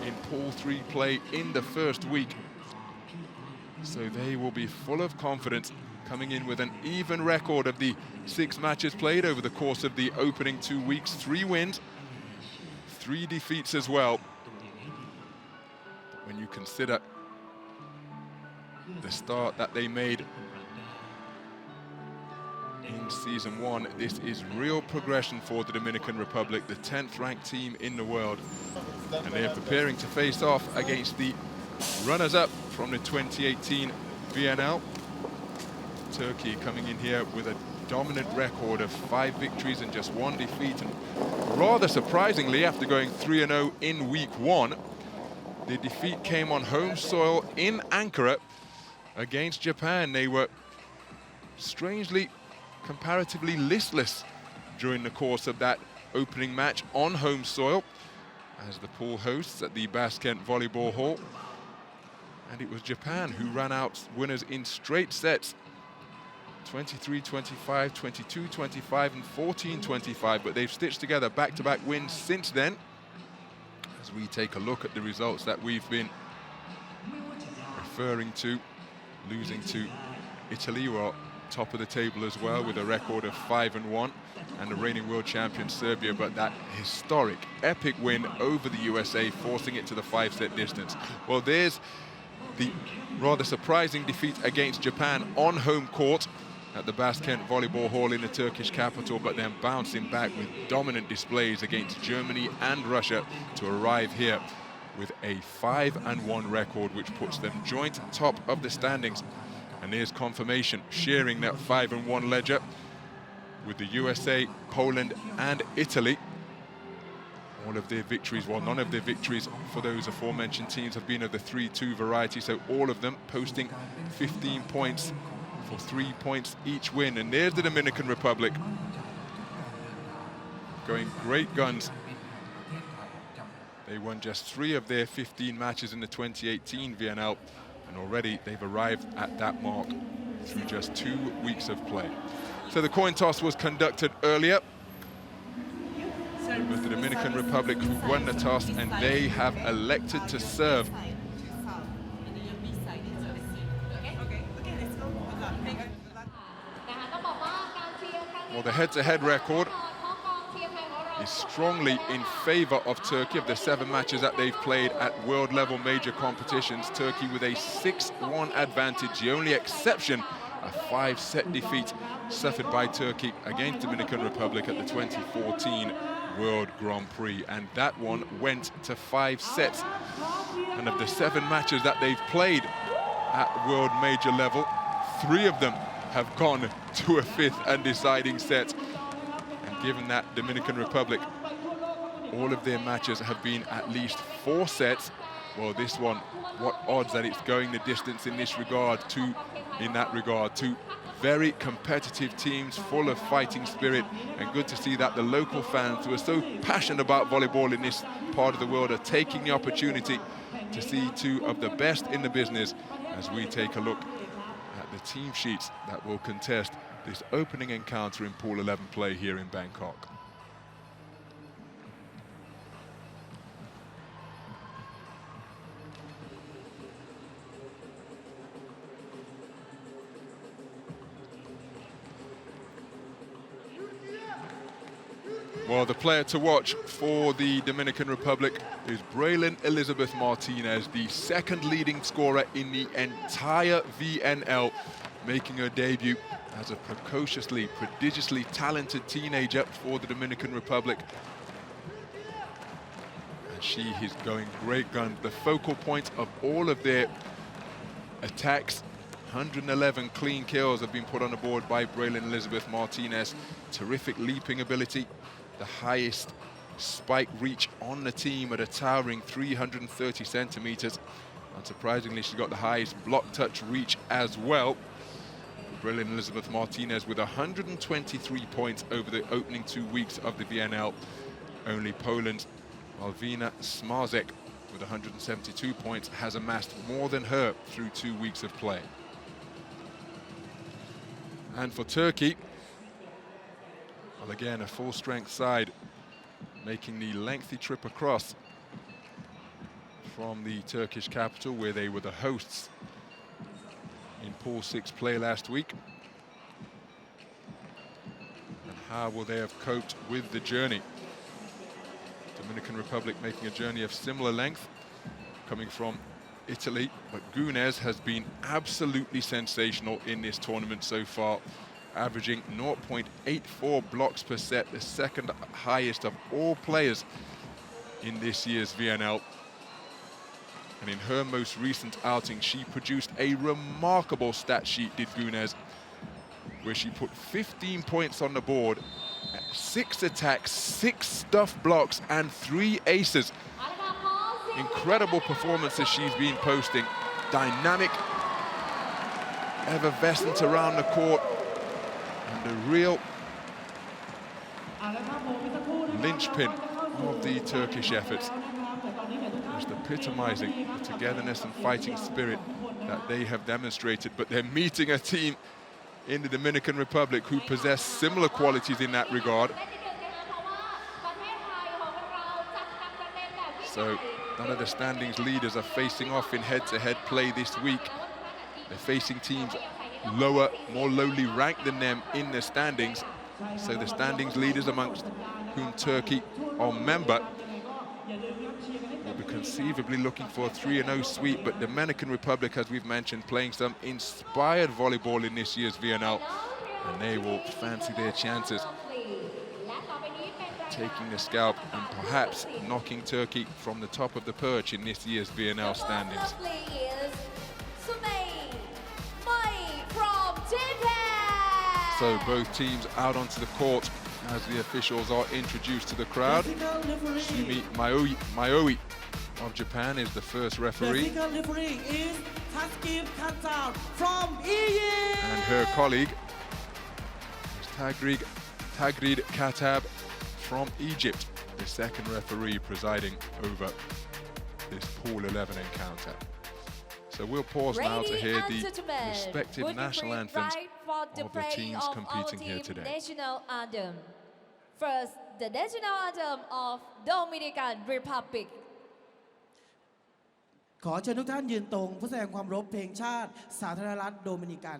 in Pool 3 play in the first week. So they will be full of confidence, coming in with an even record of the 6 matches played over the course of the opening 2 weeks. 3 wins, 3 defeats as well. When you consider the start that they made in season 1, this is real progression for the Dominican Republic, the 10th ranked team in the world. And they are preparing to face off against the runners-up from the 2018 VNL. Turkey coming in here with a dominant record of 5 victories and just 1 defeat. And rather surprisingly, after going 3-0 in week 1, the defeat came on home soil in Ankara against Japan. They were strangely comparatively listless during the course of that opening match on home soil as the pool hosts at the Basket Volleyball Hall. And it was Japan who ran out winners in straight sets, 23-25, 22-25, and 14-25, but they've stitched together back-to-back wins since then. As we take a look at the results that we've been referring to, losing to Italy, who are top of the table as well with a record of 5-1, and the reigning world champion Serbia, but that historic, epic win over the USA, forcing it to the 5-set distance. Well, there's the rather surprising defeat against Japan on home court at the Basket Volleyball Hall in the Turkish capital, but then bouncing back with dominant displays against Germany and Russia to arrive here with a 5-1 record, which puts them joint top of the standings. And there's confirmation, sharing that 5-1 ledger with the USA, Poland, and Italy. All of their victories, well, none of their victories for those aforementioned teams have been of the 3-2 variety, so all of them posting 15 points for 3 points each win. And there's the Dominican Republic going great guns. They won just 3 of their 15 matches in the 2018 VNL, and already they've arrived at that mark through just 2 weeks of play. So the coin toss was conducted earlier. It was the Dominican Republic who won the toss, and they have elected to serve. Well, the head-to-head record is strongly in favor of Turkey. Of the 7 matches that they've played at world-level major competitions, Turkey with a 6-1 advantage. The only exception, a 5-set defeat suffered by Turkey against Dominican Republic at the 2014 World Grand Prix, and that one went to 5 sets. And of the 7 matches that they've played at world major level, 3 of them have gone to a 5th and deciding set. And given that Dominican Republic, all of their matches have been at least 4 sets, well, this one, what odds that it's going the distance in this regard, in that regard, to very competitive teams, full of fighting spirit. And good to see that the local fans who are so passionate about volleyball in this part of the world are taking the opportunity to see 2 of the best in the business as we take a look at the team sheets that will contest this opening encounter in Pool 11 play here in Bangkok. Well, the player to watch for the Dominican Republic is Braylon Elizabeth Martinez, the 2nd leading scorer in the entire VNL, making her debut as a precociously, prodigiously talented teenager for the Dominican Republic. And she is going great guns. The focal point of all of their attacks, 111 clean kills have been put on the board by Braylon Elizabeth Martinez. Terrific leaping ability. The highest spike reach on the team at a towering 330 centimeters. Unsurprisingly, she's got the highest block touch reach as well. Brilliant Elizabeth Martinez with 123 points over the opening 2 weeks of the VNL. Only Poland's Malwina Smarzek with 172 points has amassed more than her through 2 weeks of play. And for Turkey, well, again, a full-strength side making the lengthy trip across from the Turkish capital, where they were the hosts in Pool 6 play last week. And how will they have coped with the journey? Dominican Republic making a journey of similar length, coming from Italy, but Gunes has been absolutely sensational in this tournament so far, averaging 0.84 blocks per set, the second highest of all players in this year's VNL. And in her most recent outing, she produced a remarkable stat sheet, did Gunes, where she put 15 points on the board, 6 attacks, 6 stuff blocks, and 3 aces. Incredible performances she's been posting. Dynamic, effervescent around the court, and a real linchpin of the Turkish efforts. Just epitomizing the togetherness and fighting spirit that they have demonstrated. But they're meeting a team in the Dominican Republic who possess similar qualities in that regard. So none of the standings leaders are facing off in head-to-head play this week. They're facing teams lower, more lowly ranked than them in the standings. So the standings leaders, amongst whom Turkey are member, will be conceivably looking for a 3-0 sweep. But Dominican Republic, as we've mentioned, playing some inspired volleyball in this year's VNL, and they will fancy their chances taking the scalp and perhaps knocking Turkey from the top of the perch in this year's VNL standings. So both teams out onto the court as the officials are introduced to the crowd. Sumi Maoi of Japan is the first referee. The referee is from Egypt. And her colleague is Tagrid Katab from Egypt, the second referee presiding over this Pool 11 encounter. So we'll pause now to hear the respective national anthems of the teams competing here today. National anthem. First, the national anthem of Dominican Republic. ขอเชิญทุกท่านยืนตรงเพื่อแสดงความเคารพเพลงชาติสาธารณรัฐโดมินิกัน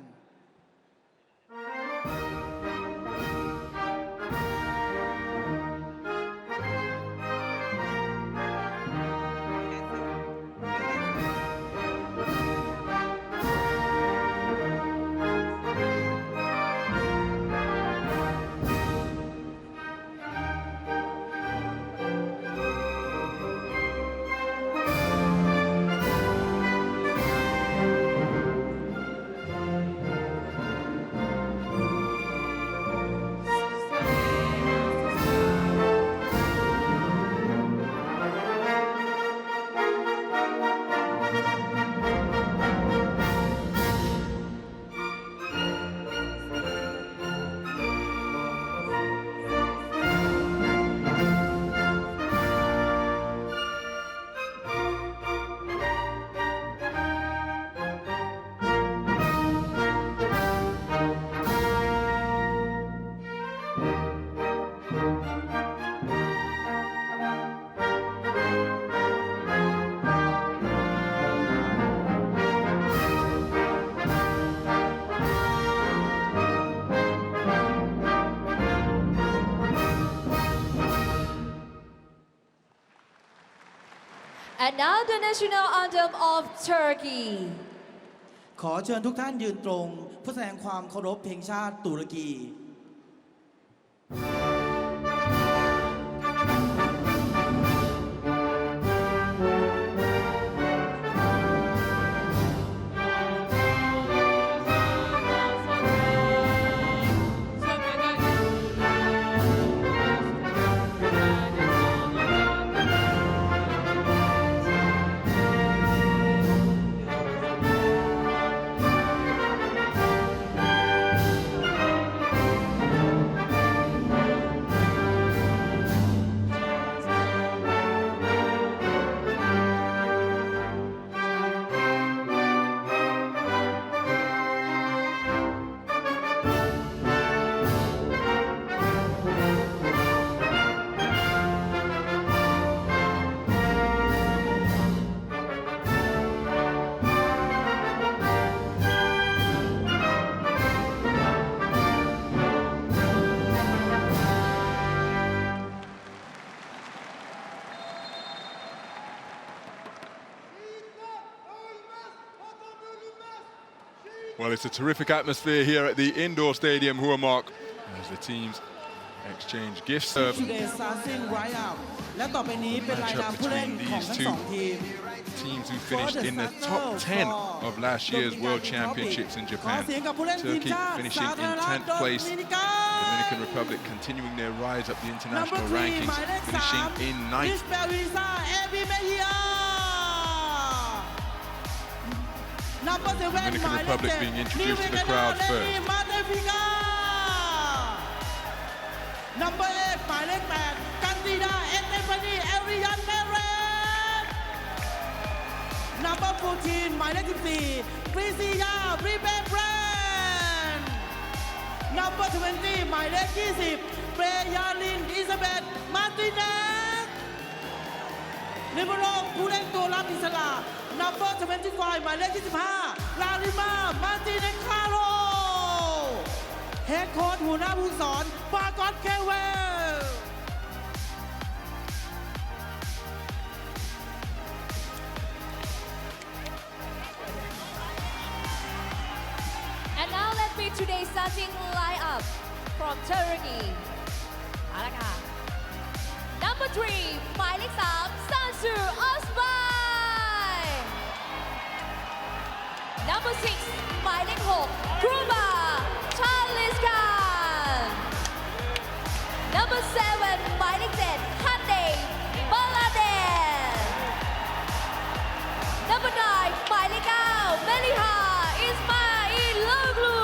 And now the national anthem of Turkey. ขอเชิญทุกท่านยืนตรงเพื่อแสดงความเคารพเพลงชาติตุรกี And Well, it's a terrific atmosphere here at the indoor stadium, Huamark, as the teams exchange gifts. Today's starting lineup และต่อไปนี้เป็นรายนามผู้เล่นของทั้งสองทีม Teams who finished in the top 10 of last year's World Championships in Japan. Turkey finishing in 10th place. Dominican Republic continuing their rise up the international rankings, finishing in 9th. Dominican Republic being introduced to the crowd first. Number 8 หมายเลข 8 กันตีดา เอเตฟานี เอริยัน เมเรส Number 14 หมายเลข 14 ปริซิยา บริเบนแบรนด์ Number 20 หมายเลข 20 เปรยาลิน อิซาเบธ มาร์ติเนส ลิเบโรผู้เล่นตัวรับอิสระ Number 25 หมายเลข 25 ลาลิมา มาร์ติเนส คาโรเฮดโค้ชหัวหน้าผู้สอนฟากอน เคเวล And now let's meet today's starting lineup from Turkey. เอาละค่ะ Number 3 หมายเลข 3 Sansu Osman. Number 6 หมายเลข 6 Kruba Charliskan. Number 7 หมายเลข 7 Hande Bangladesh. Number 9 หมายเลข 9 Meliha Ismailoglu.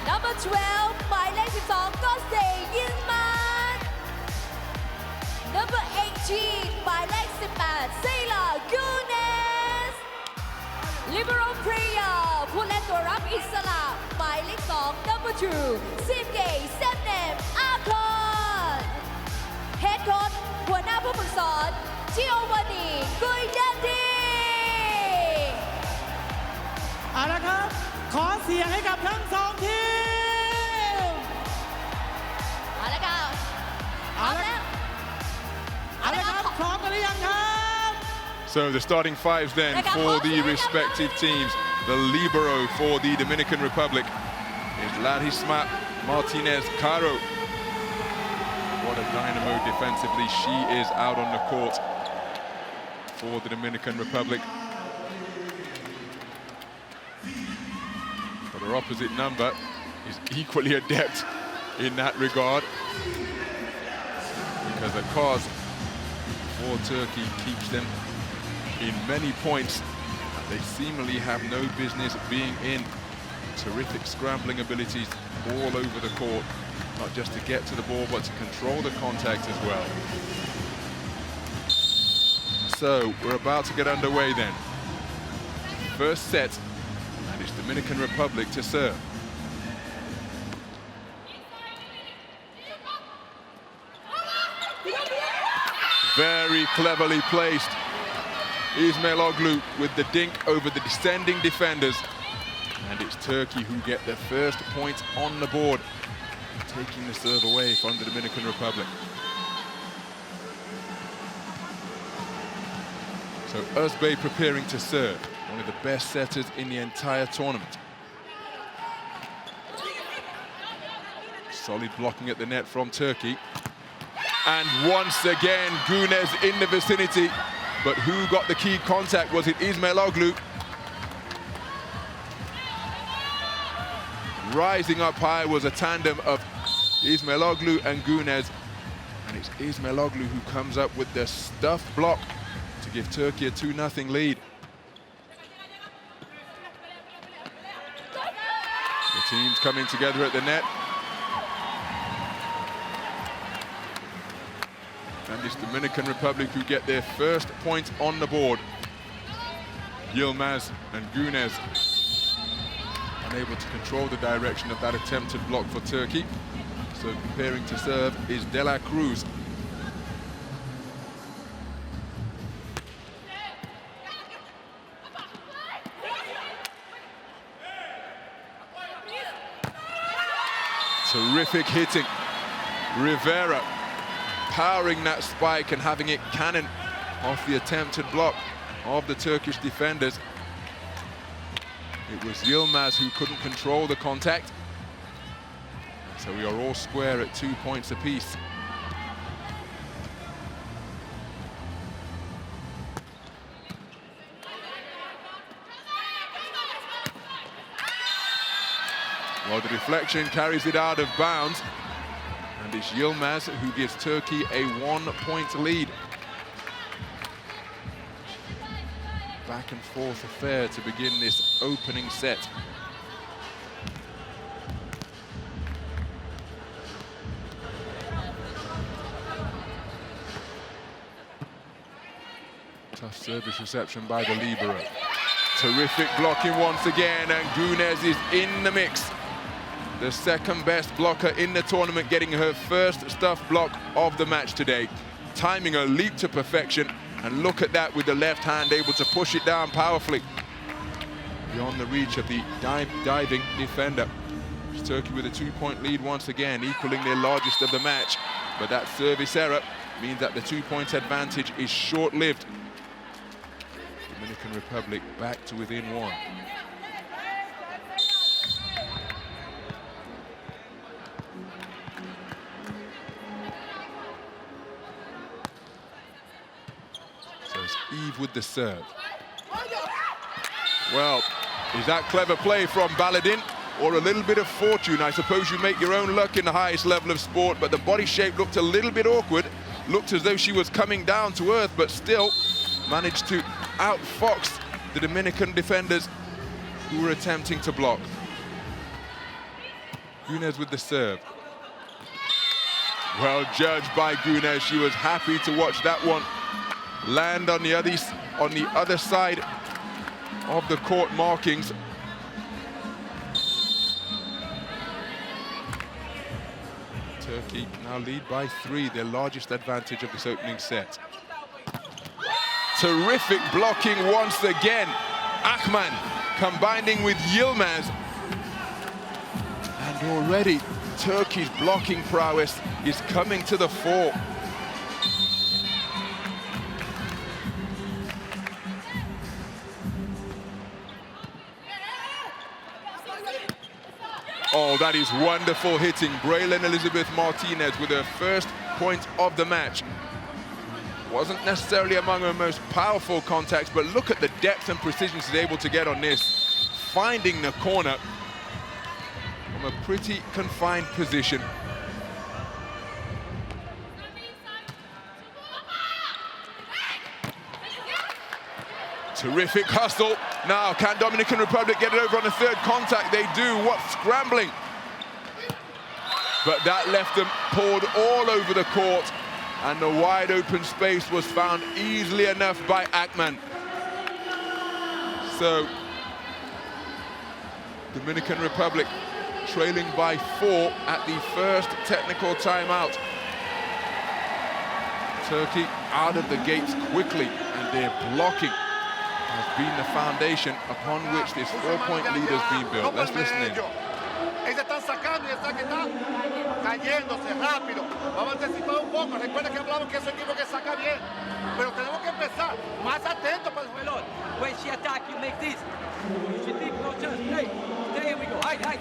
Number 12 หมายเลข 12 Koste Yilmaz. Number 18 หมายเลข 18 Sela Gunes. Liberal Prayer ผู้เล่นตัวรับอิสระหมายเลข 2 Number 2 Simge Semnem Akon Head Coach หัวหน้าผู้ฝึกสอนจิโอวานีกุยเดนดี เอาละครับ ขอเสียงให้กับทั้งสองทีม เอาละค่ะพร้อมแล้ว เอาละครับ พร้อมกันหรือยังครับ So the starting fives then for the respective teams. The libero for the Dominican Republic is Larisma Martinez Caro. What a dynamo defensively she is out on the court for the Dominican Republic. But her opposite number is equally adept in that regard, because the cause for Turkey keeps them in many points. They seemingly have no business being in. Terrific scrambling abilities all over the court, not just to get to the ball, but to control the contact as well. So we're about to get underway then. First set, and it's Dominican Republic to serve. Very cleverly placed. Ismailoglu with the dink over the descending defenders. And it's Turkey who get their first point on the board, taking the serve away from the Dominican Republic. So Özbey preparing to serve, one of the best setters in the entire tournament. Solid blocking at the net from Turkey. And once again, Gunes in the vicinity. But who got the key contact? Was it Ismailoglu? Rising up high was a tandem of Ismailoglu and Gunes. And it's Ismailoglu who comes up with the stuffed block to give Turkey a 2-0 lead. The teams coming together at the net. And it's Dominican Republic who get their first point on the board. Yilmaz and Gunes unable to control the direction of that attempted block for Turkey. So preparing to serve is De La Cruz. Terrific hitting. Rivera powering that spike and having it cannon off the attempted block of the Turkish defenders. It was Yilmaz who couldn't control the contact. So we are all square at 2 points apiece. Well, the deflection carries it out of bounds. And it's Yilmaz who gives Turkey a 1-point lead. Back and forth affair to begin this opening set. Tough service reception by the libero. Terrific blocking once again, and Gunes is in the mix. The second best blocker in the tournament, getting her first stuff block of the match today. Timing a leap to perfection, and look at that with the left hand, able to push it down powerfully. Beyond the reach of the diving defender. It's Turkey with a 2-point lead once again, equaling their largest of the match. But that service error means that the 2-point advantage is short-lived. Dominican Republic back to within 1. So it's Eve with the serve. Well, is that clever play from Baladin or a little bit of fortune? I suppose you make your own luck in the highest level of sport, but the body shape looked a little bit awkward. Looked as though she was coming down to earth, but still managed to outfox the Dominican defenders who were attempting to block. Gunes with the serve. Well judged by Gunes. She was happy to watch that one land on the other side of the court markings. Turkey now lead by 3, their largest advantage of this opening set. Terrific blocking once again. Akman combining with Yilmaz. And already Turkey's blocking prowess is coming to the fore. Oh, that is wonderful hitting. Braylon Elizabeth Martinez with her first point of the match. Wasn't necessarily among her most powerful contacts, but look at the depth and precision she's able to get on this. Finding the corner from a pretty confined position. Terrific hustle. Now, can Dominican Republic get it over on the third contact? They do. What scrambling. But that left them poured all over the court, and the wide open space was found easily enough by Akman. So, Dominican Republic trailing by 4 at the first technical timeout. Turkey out of the gates quickly, and their blocking has been the foundation upon which this 4-point lead has been built. Let's listen in. Ahí se están sacando y el saque está cayéndose rápido. Vamos a anticipar un poco. Recuerda que hablamos que es un equipo que saca bien. Pero tenemos que empezar más atentos para el jugador. When she attack, you make this. You should leave no chance. Stay. Stay, and we go. Hide. Hang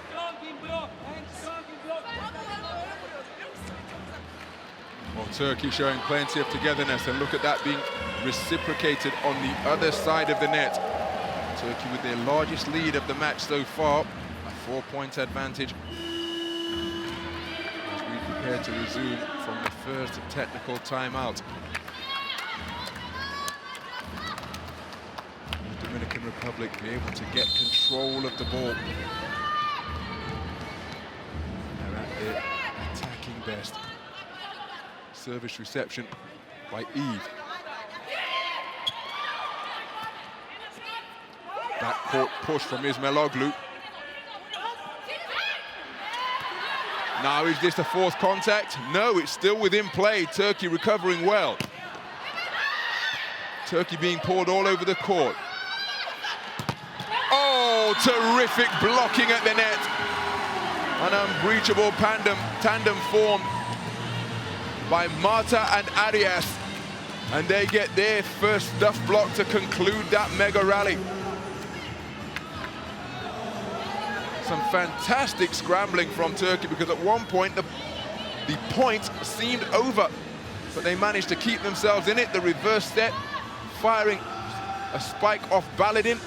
strong in block. Well, Turkey showing plenty of togetherness, and look at that being reciprocated on the other side of the net. Turkey with their largest lead of the match so far, a 4-point advantage as we prepare to resume from the first technical timeout. The Dominican Republic be able to get control of the ball. They're at their attacking best. Service reception by Eve. Backcourt push from Ismailoglu. Now, is this the 4th contact? No, it's still within play. Turkey recovering well. Turkey being poured all over the court. Oh, terrific blocking at the net. An unbreachable tandem formed by Marta and Arias. And they get their first stuff block to conclude that mega rally. Some fantastic scrambling from Turkey, because at one point the point seemed over, but they managed to keep themselves in it. The reverse set, firing a spike off Baladin,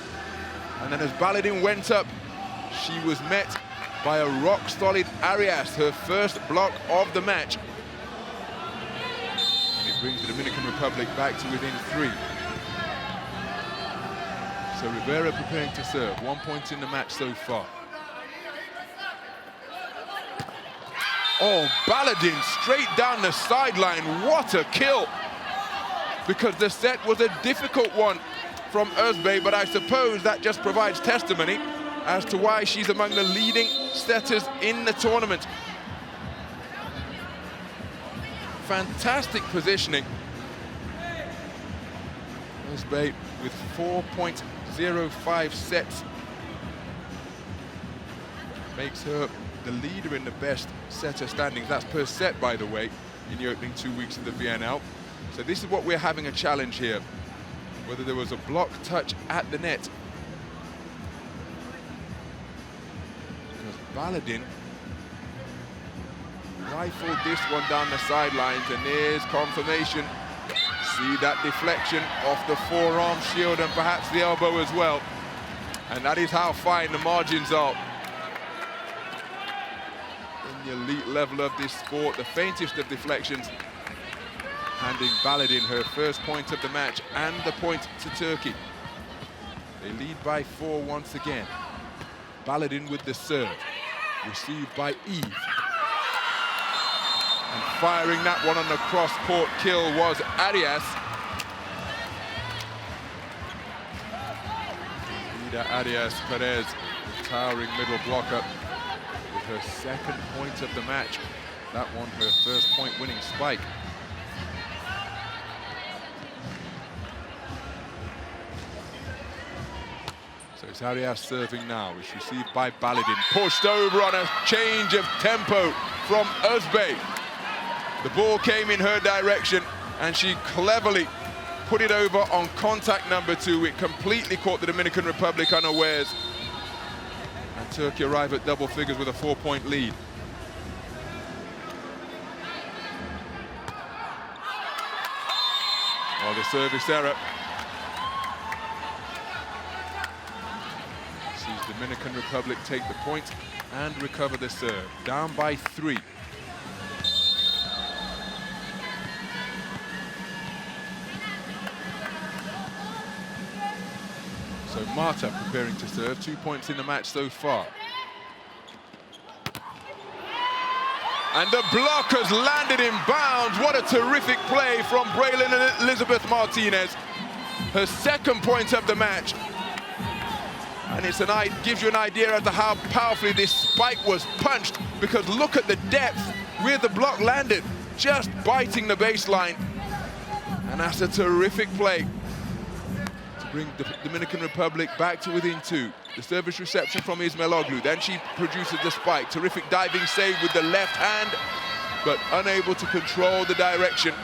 and then as Baladin went up, she was met by a rock-solid Arias, her first block of the match. And it brings the Dominican Republic back to within 3. So Rivera preparing to serve. 1 point in the match so far. Oh, Baladin straight down the sideline. What a kill! Because the set was a difficult one from Özbey, but I suppose that just provides testimony as to why she's among the leading setters in the tournament. Fantastic positioning. Özbey with 4.05 sets makes her the leader in the best setter standings. That's per set, by the way, in the opening 2 weeks of the VNL. So this is what we're having a challenge here. Whether there was a block touch at the net. Because Baladin rifled this one down the sidelines, and there's confirmation. See that deflection off the forearm shield and perhaps the elbow as well. And that is how fine the margins are. In the elite level of this sport, the faintest of deflections handing Baladin her first point of the match and the point to Turkey. They lead by 4 once again. Baladin with the serve, received by Eve. And firing that one on the cross-court kill was Arias. Ida Arias Perez, the towering middle blocker, with her second point of the match. That one, her first point-winning spike. So it's Arias serving now. It's received by Baladin. Pushed over on a change of tempo from Özbey. The ball came in her direction, and she cleverly put it over on contact number 2. It completely caught the Dominican Republic unawares. And Turkey arrive at double figures with a 4-point lead. Well, the service error. Sees Dominican Republic take the point and recover the serve. Down by 3. So Marta preparing to serve. 2 points in the match so far. And the block has landed in bounds. What a terrific play from Braylon Elizabeth Martinez. Her second point of the match. And it gives you an idea as to how powerfully this spike was punched, because look at the depth where the block landed, just biting the baseline. And that's a terrific play to bring the Dominican Republic back to within 2. The service reception from Ismailoglu. Then she produces the spike. Terrific diving save with the left hand, but unable to control the direction.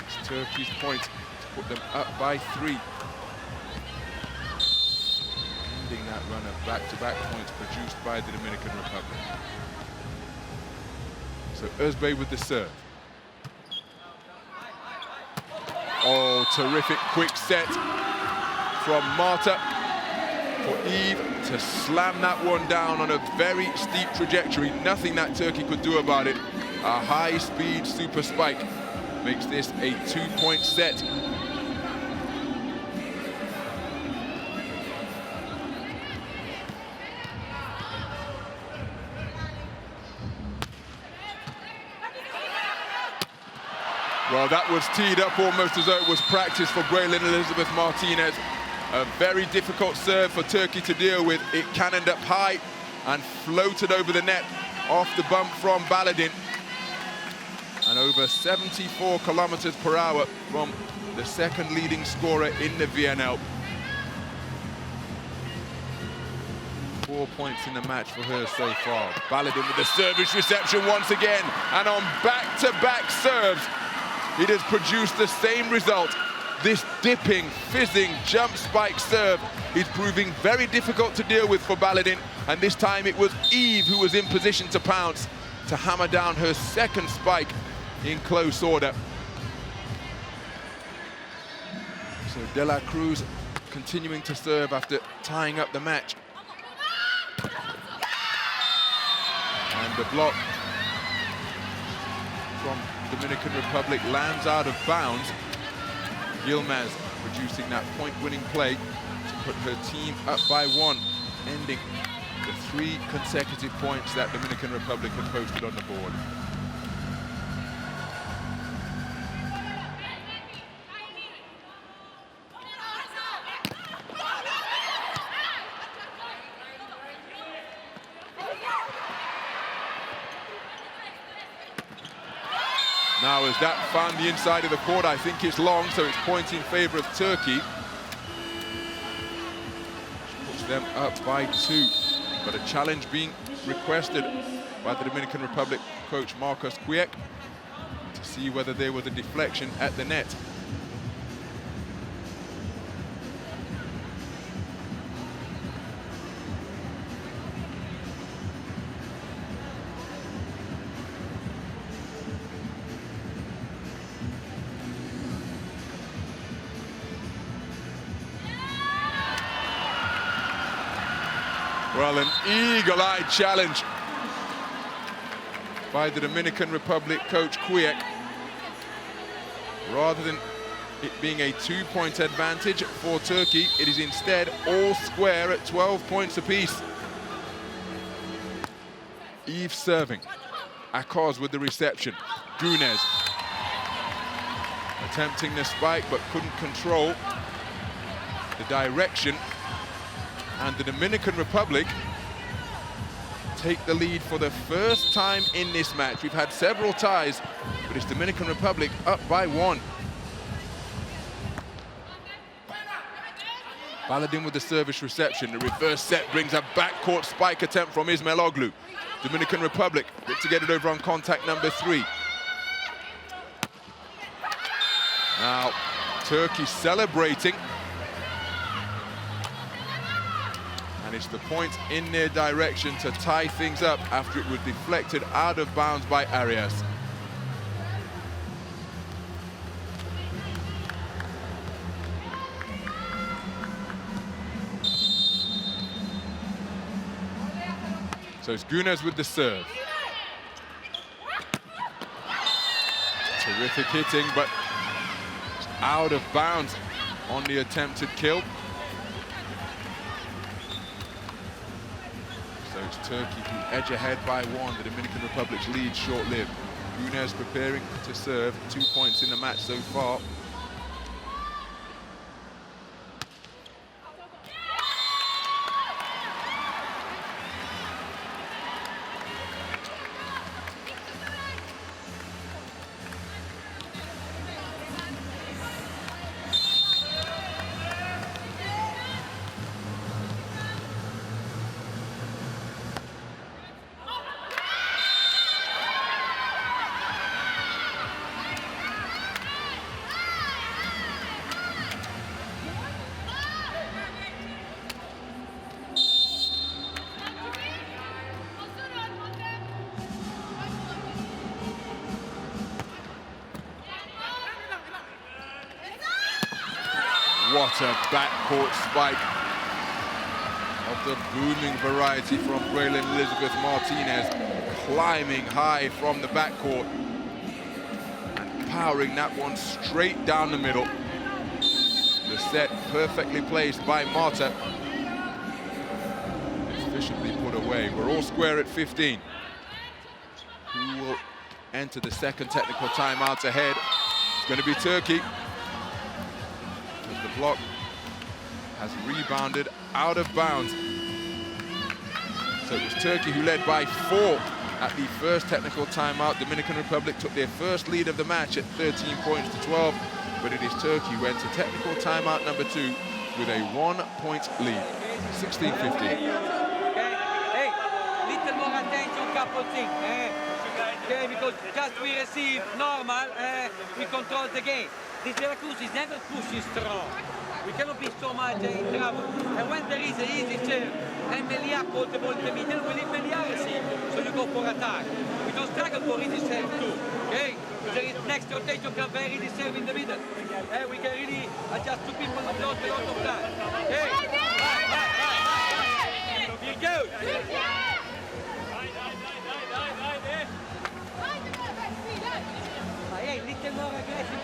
It's Turkey's point to put them up by 3. Ending that run of back-to-back points produced by the Dominican Republic. So Özbey with the serve. Oh, terrific quick set from Marta for Eve to slam that one down on a very steep trajectory. Nothing that Turkey could do about it. A high-speed super spike makes this a 2-point set. Well, that was teed up almost as though it was practice for Braylon Elizabeth Martinez. A very difficult serve for Turkey to deal with. It cannoned up high and floated over the net off the bump from Baladin. And over 74 kilometers per hour from the second leading scorer in the VNL. 4 points in the match for her so far. Baladin with the service reception once again, and on back-to-back serves, it has produced the same result. This dipping, fizzing jump spike serve is proving very difficult to deal with for Baladin, and this time it was Eve who was in position to pounce, to hammer down her second spike in close order. So De La Cruz continuing to serve after tying up the match. And the block from Dominican Republic lands out of bounds. Yilmaz producing that point-winning play to put her team up by 1, ending the 3 consecutive points that Dominican Republic had posted on the board. Now, as that found the inside of the court, I think it's long, so it's point in favor of Turkey. Puts them up by 2, but a challenge being requested by the Dominican Republic coach Marcos Quiek to see whether there was a deflection at the net. Well, an eagle-eyed challenge by the Dominican Republic coach Quiek. Rather than it being a 2-point advantage for Turkey, it is instead all square at 12 points apiece. Eve serving. Akos with the reception. Gunes attempting the spike but couldn't control the direction. And the Dominican Republic take the lead for the first time in this match. We've had several ties, but it's Dominican Republic up by 1. Baladin with the service reception. The reverse set brings a backcourt spike attempt from Ismail Oglu. Dominican Republic look to get it over on contact number 3. Now, Turkey celebrating. And it's the point in their direction to tie things up after it was deflected out of bounds by Arias. So it's Gunes with the serve. Terrific hitting, but out of bounds on the attempted kill. So it's Turkey who edge ahead by 1. The Dominican Republic's lead short-lived. Gunes preparing to serve. 2 points in the match so far. What a backcourt spike of the booming variety from Braylon Elizabeth Martinez, climbing high from the backcourt and powering that one straight down the middle. The set perfectly placed by Marta. Efficiently put away. We're all square at 15. Who will enter the second technical timeout ahead? It's going to be Turkey. The block has rebounded out of bounds. So it was Turkey who led by 4 at the first technical timeout. Dominican Republic took their first lead of the match at 13 points to 12, but it is Turkey who went to technical timeout number 2 with a 1-point lead, 16-15. attention couple things. Okay, because just we receive normal, we control the game. This De La Cruz is never pushing strong. We cannot be so much in trouble. And when there is an easy serve, and Melia called the ball in the middle, we leave Melia receive. So you go for attack. We don't struggle for easy serve too. Okay? There is next rotation can very easy serve in the middle. We can really adjust to people and lost a lot of time. Okay? Feel good. Hey, little more aggressive.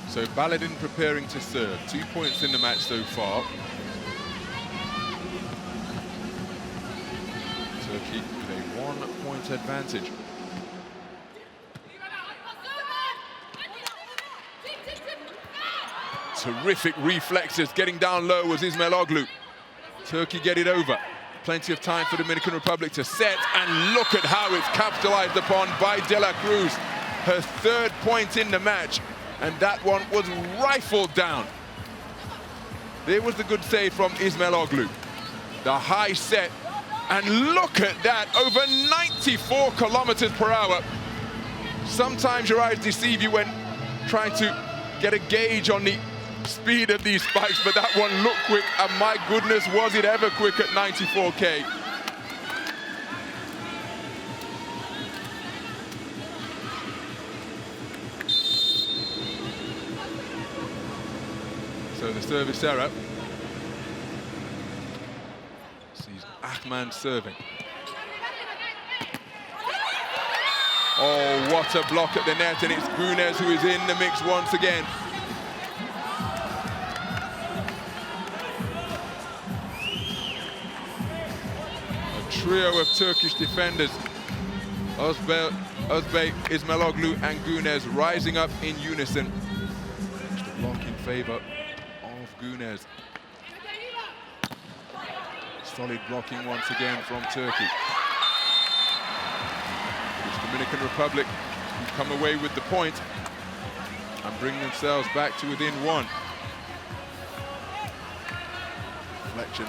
So Baladin preparing to serve. 2 points in the match so far. Turkey with a 1-point advantage. Terrific reflexes, getting down low was Ismail Oglu. Turkey get it over. Plenty of time for Dominican Republic to set, and look at how it's capitalized upon by De La Cruz. Her 3rd point in the match, and that one was rifled down. There was the good save from Ismail Oglu. The high set, and look at that, over 94 kilometers per hour. Sometimes your eyes deceive you when trying to get a gauge on the speed of these spikes, but that one looked quick, and my goodness, was it ever quick at 94K. So the service error. Sees Ahman serving. Oh, what a block at the net, and it's Gunes who is in the mix once again. A trio of Turkish defenders, Özbey, Ismail Oglu and Gunes rising up in unison. Just a block in favor Gunes. Solid blocking once again from Turkey. It's Dominican Republic who come away with the point and bring themselves back to within 1. Deflection.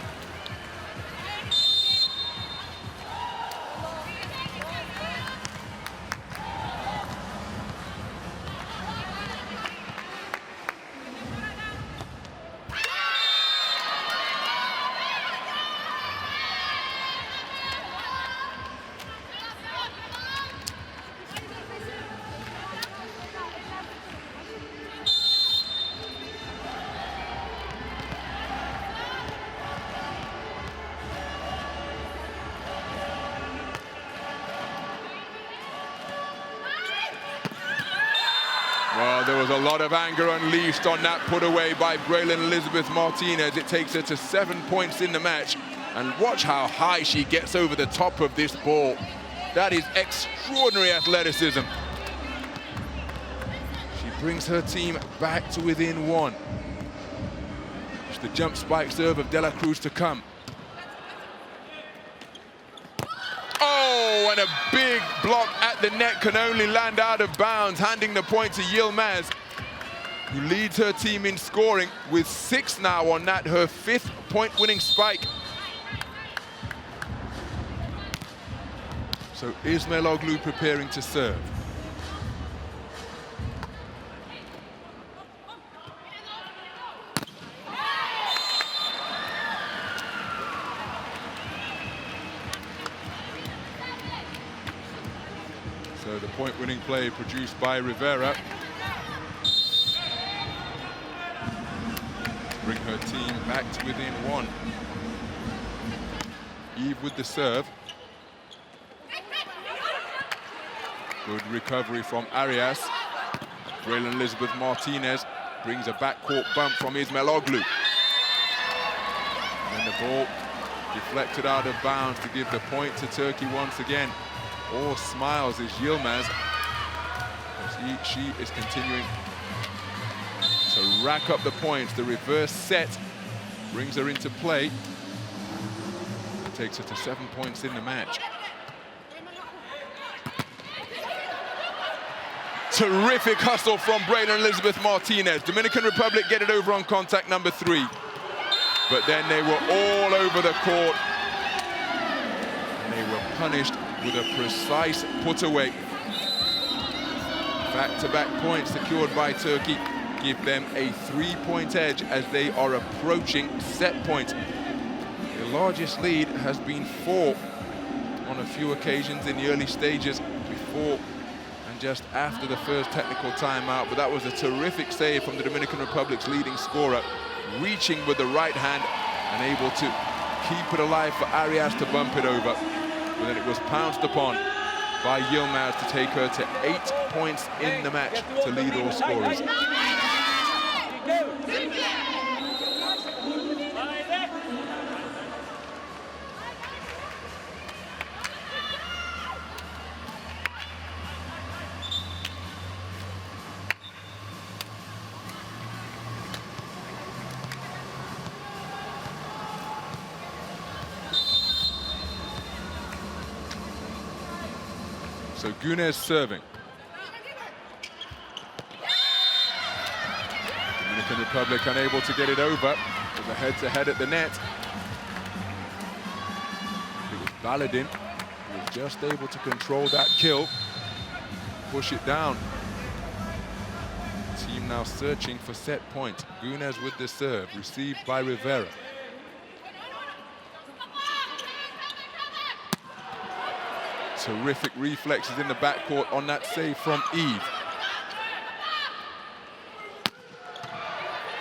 Well, there was a lot of anger unleashed on that put away by Braylon Elizabeth Martinez. It takes her to 7 points in the match. And watch how high she gets over the top of this ball. That is extraordinary athleticism. She brings her team back to within 1. It's the jump spike serve of De La Cruz to come. Oh, and a big block at the net can only land out of bounds, handing the point to Yilmaz, who leads her team in scoring with 6 now on that, her 5th point-winning spike. So Ismail Oglu preparing to serve. So the point-winning play produced by Rivera. Bring her team back to within 1. Eve with the serve. Good recovery from Arias. Braylon Elizabeth Martinez brings a backcourt bump from Ismail Oglu. And the ball deflected out of bounds to give the point to Turkey once again. All smiles is Yilmaz. She is continuing to rack up the points. The reverse set brings her into play. Takes her to 7 points in the match. Terrific hustle from Braylon Elizabeth Martinez. Dominican Republic get it over on contact number 3. But then they were all over the court. And they were punished with a precise put away. Back-to-back points secured by Turkey give them a 3-point edge as they are approaching set point. The largest lead has been 4 on a few occasions in the early stages before and just after the first technical timeout, but that was a terrific save from the Dominican Republic's leading scorer, reaching with the right hand and able to keep it alive for Arias to bump it over. But then it was pounced upon by Yilmaz to take her to 8 points in the match to lead all scorers. So Gunes serving. Dominican Republic unable to get it over. With a head-to-head at the net. It was Baladin who was just able to control that kill. Push it down. Team now searching for set point. Gunes with the serve, received by Rivera. Terrific reflexes in the backcourt on that save from Eve.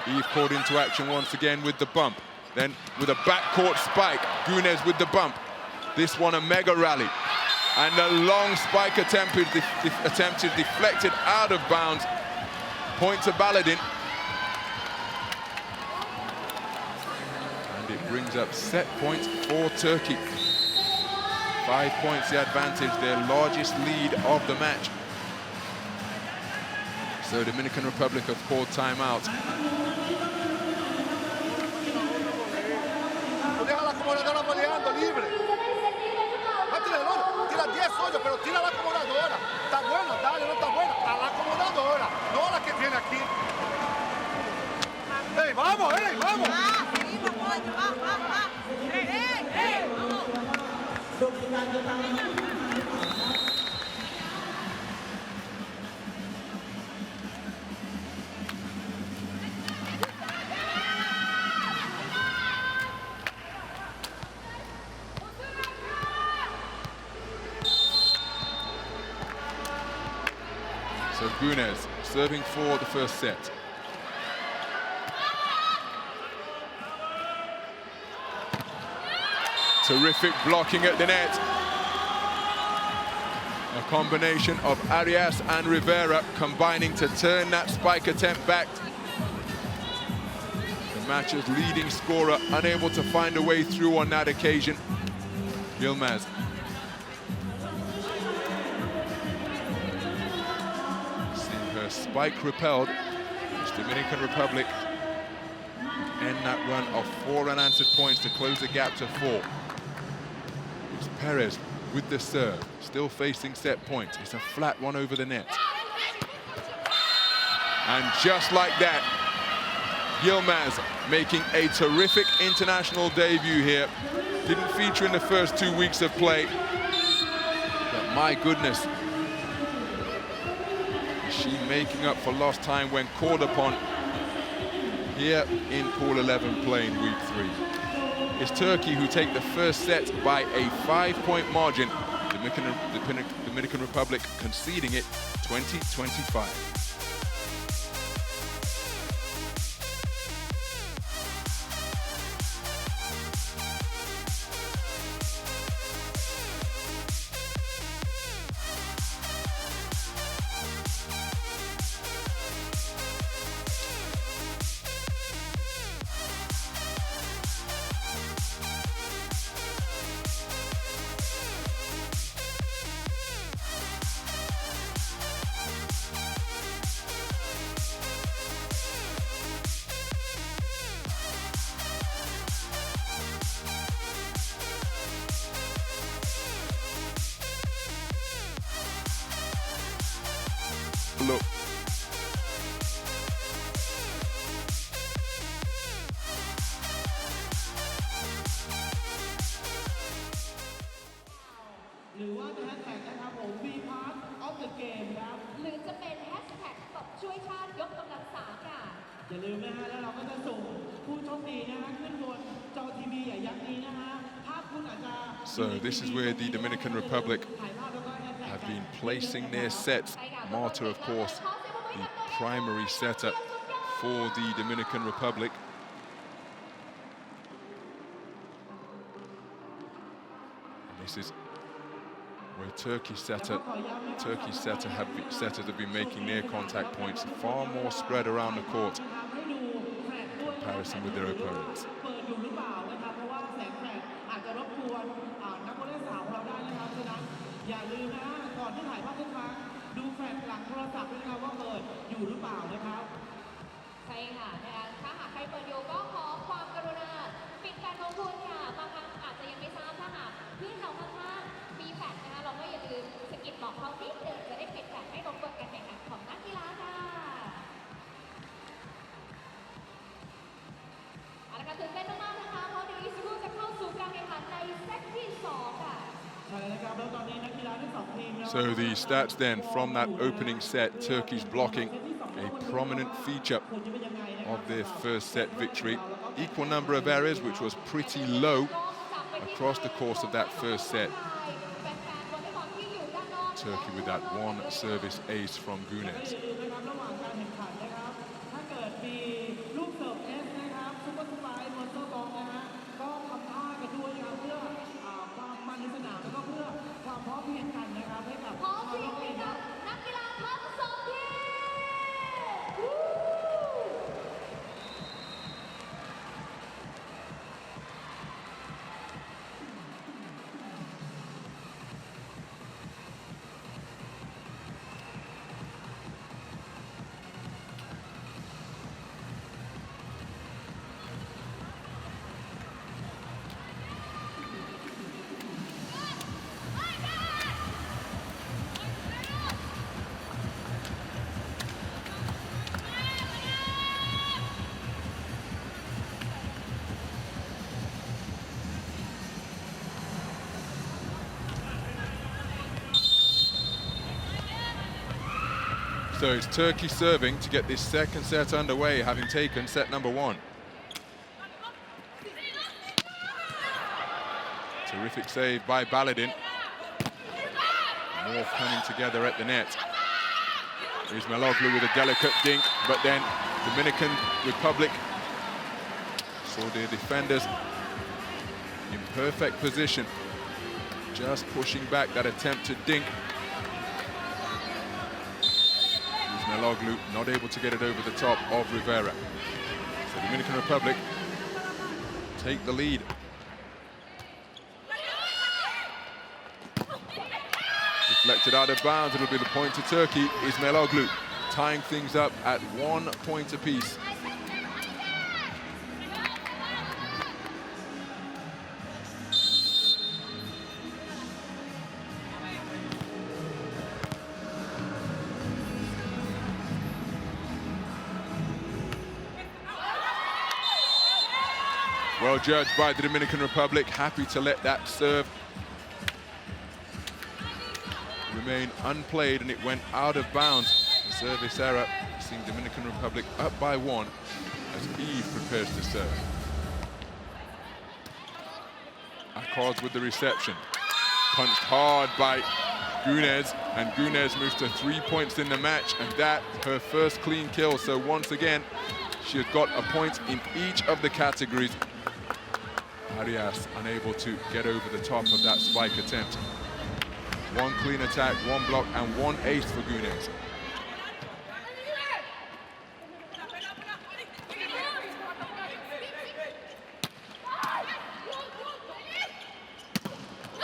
Eve called into action once again with the bump. Then with a backcourt spike, Gunes with the bump. This one a mega rally. And a long spike attempt is deflected out of bounds. Point to Baladin. And it brings up set point for Turkey. 5 points the advantage, their largest lead of the match. So Dominican Republic have called timeout. Deja la acomodadora voleando libre. Tira 10 hoyos, pero tira la acomodadora. Está buena, dale, no está buena. A la acomodadora, no la que tiene aquí. ¡Ey, vamos, ey, vamos! So Gunes serving for the first set. Terrific blocking at the net. A combination of Arias and Rivera combining to turn that spike attempt back. The match's leading scorer unable to find a way through on that occasion. Yilmaz. Seeing her spike repelled. It's Dominican Republic end that run of 4 unanswered points to close the gap to 4. It's Perez with the serve, still facing set point. It's a flat one over the net. And just like that, Yilmaz making a terrific international debut here. Didn't feature in the first 2 weeks of play. But my goodness, is she making up for lost time when called upon here in Pool 11 playing week 3. It's Turkey who take the first set by a 5-point margin. Dominican Republic conceding it 20-25. look. Be part of the game ครับ หรือจะเป็นแฮชแท็กตบช่วยชาติยกกำลัง3ค่ะ อย่าลืมนะฮะแล้วเราก็จะส่งผู้โชคดีนะฮะขึ้นบนจอทีวีใหญ่ยักษ์นี้นะฮะภาพคุณอาจจะ So this is where the Dominican Republic have been placing their sets. Marta, of course, the primary setter for the Dominican Republic. And this is where Turkey's setters have been making their contact points far more spread around the court in comparison with their opponents. เปิดอยู่หรือเปล่านะครับเพราะว่าแสงแฟลชอาจจะรบกวนนักวอลเลย์สาวของเราได้นะครับฉะนั้นอย่าลืมนะก่อนที่ถ่ายภาพทุกครั้งดูแฟลชหลังโทรศัพท์ด้วยนะครับว่าเปิดอยู่หรือเปล่านะครับ ใช่ค่ะนะคะถ้าหากใครเปิดอยู่ก็ขอความกรุณาปิดแฟลชของคุณค่ะบางครั้งอาจจะยังไม่ทราบถ้าหากพี่เราข้างๆมีแฟลชนะคะเราก็อย่าลืมสกิดบอกเขานิดนึงจะได้ปิดแฟลชไม่รบกวนการแข่งขันของนักกีฬาค่ะเอาละค่ะตื่นเต้นมากๆนะคะเพราะเดี๋ยวอีกสักครู่จะเข้าสู่การแข่งขันในเซตที่2ค่ะ So the stats then from that opening set, Turkey's blocking a prominent feature of their first set victory. Equal number of errors, which was pretty low across the course of that first set. Turkey with that one service ace from Gunes. So it's Turkey serving to get this second set underway, having taken set number 1. Terrific save by Baladin. More coming together at the net. Ismailoglu with a delicate dink, but then Dominican Republic saw their defenders in perfect position, just pushing back that attempted dink. Ismailoglu not able to get it over the top of Rivera. So Dominican Republic take the lead. Deflected out of bounds, it'll be the point to Turkey. Ismailoglu tying things up at 1 point apiece. Well judged by the Dominican Republic, happy to let that serve remain unplayed, and it went out of bounds. The service error, seeing Dominican Republic up by 1 as Eve prepares to serve. Accords with the reception. Punched hard by Gunes, and Gunes moves to 3 points in the match, and that her first clean kill. So once again, she has got a point in each of the categories. Arias unable to get over the top of that spike attempt. 1 clean attack, 1 block, and 1 ace for Gunes.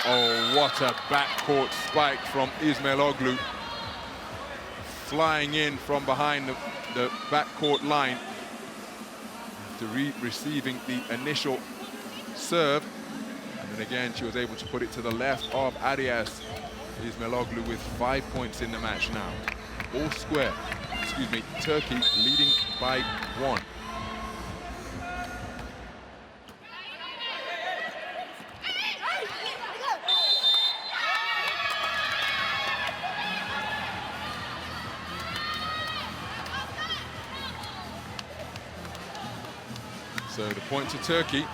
Oh, what a backcourt spike from Ismailoglu. Flying in from behind the backcourt line after receiving the initial serve. And then again, she was able to put it to the left of Arias. Ismailoglu with 5 points in the match now. all square. Excuse me, Turkey leading by 1. So the point to Turkey.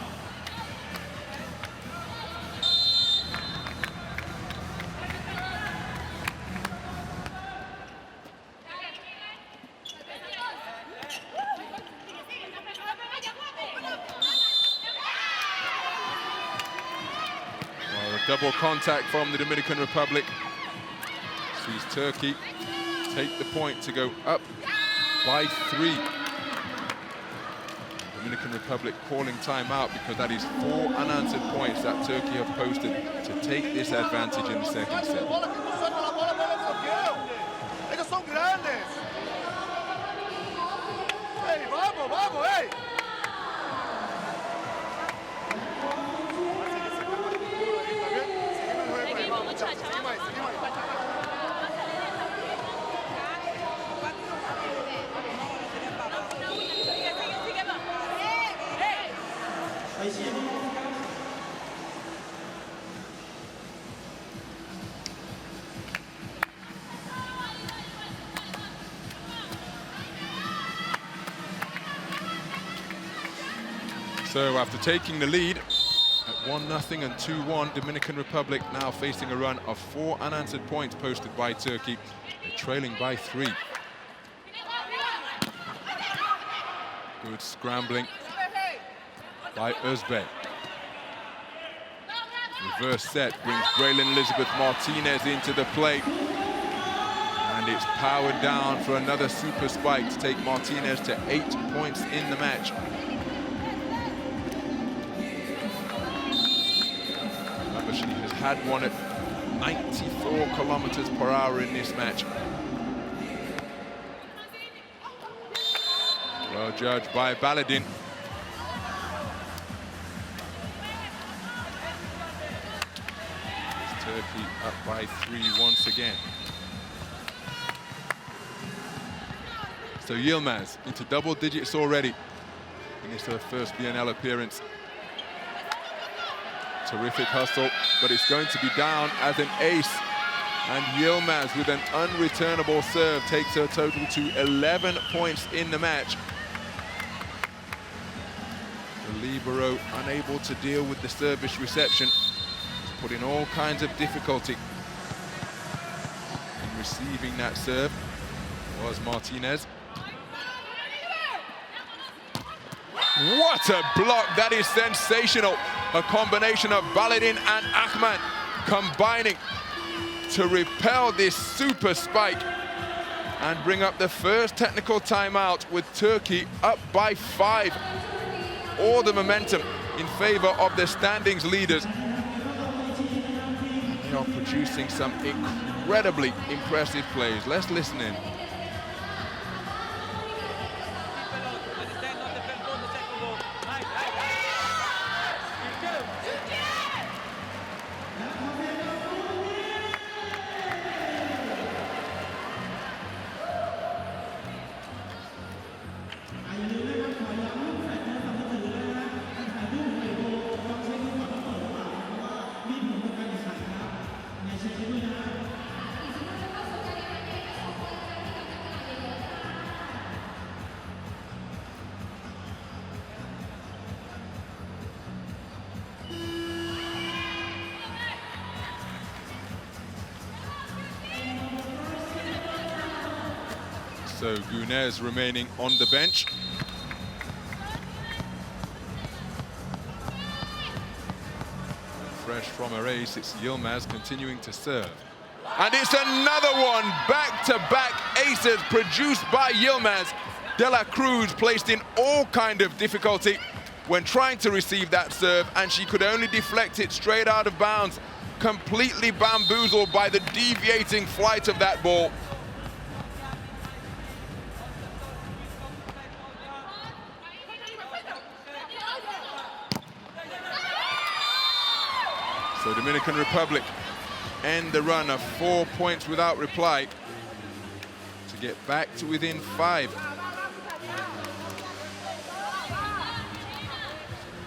Double contact from the Dominican Republic. Sees Turkey take the point to go up by 3. Dominican Republic calling timeout because that is 4 unanswered points that Turkey have posted to take this advantage in the second set. Ellos son grandes. Hey, vamos, vamos, hey. So after taking the lead at 1-0 and 2-1, Dominican Republic now facing a run of 4 unanswered points posted by Turkey. They're trailing by 3. Good scrambling by Özbey. Reverse set brings Braylon Elizabeth Martinez into the play. And it's powered down for another super spike to take Martinez to 8 points in the match. Remember, she has had one at 94 kilometers per hour in this match. Well judged by Baladin. Turkey up by 3 once again. So Yilmaz into double digits already in his first BNL appearance. Terrific hustle, but it's going to be down as an ace. And Yilmaz with an unreturnable serve takes her total to 11 points in the match. The libero unable to deal with the service reception, put in all kinds of difficulty in receiving that serve was Martinez. What a block, that is sensational. A combination of Baladin and Ahmad combining to repel this super spike and bring up the first technical timeout with Turkey up by 5. All the momentum in favor of the standings leaders. They are producing some incredibly impressive plays. Let's listen in. So Gunez remaining on the bench. Fresh from a race, it's Yilmaz continuing to serve. And it's another one, back-to-back aces produced by Yilmaz. De La Cruz placed in all kind of difficulty when trying to receive that serve, and she could only deflect it straight out of bounds, completely bamboozled by the deviating flight of that ball. So Dominican Republic end the run of 4 points without reply to get back to within 5.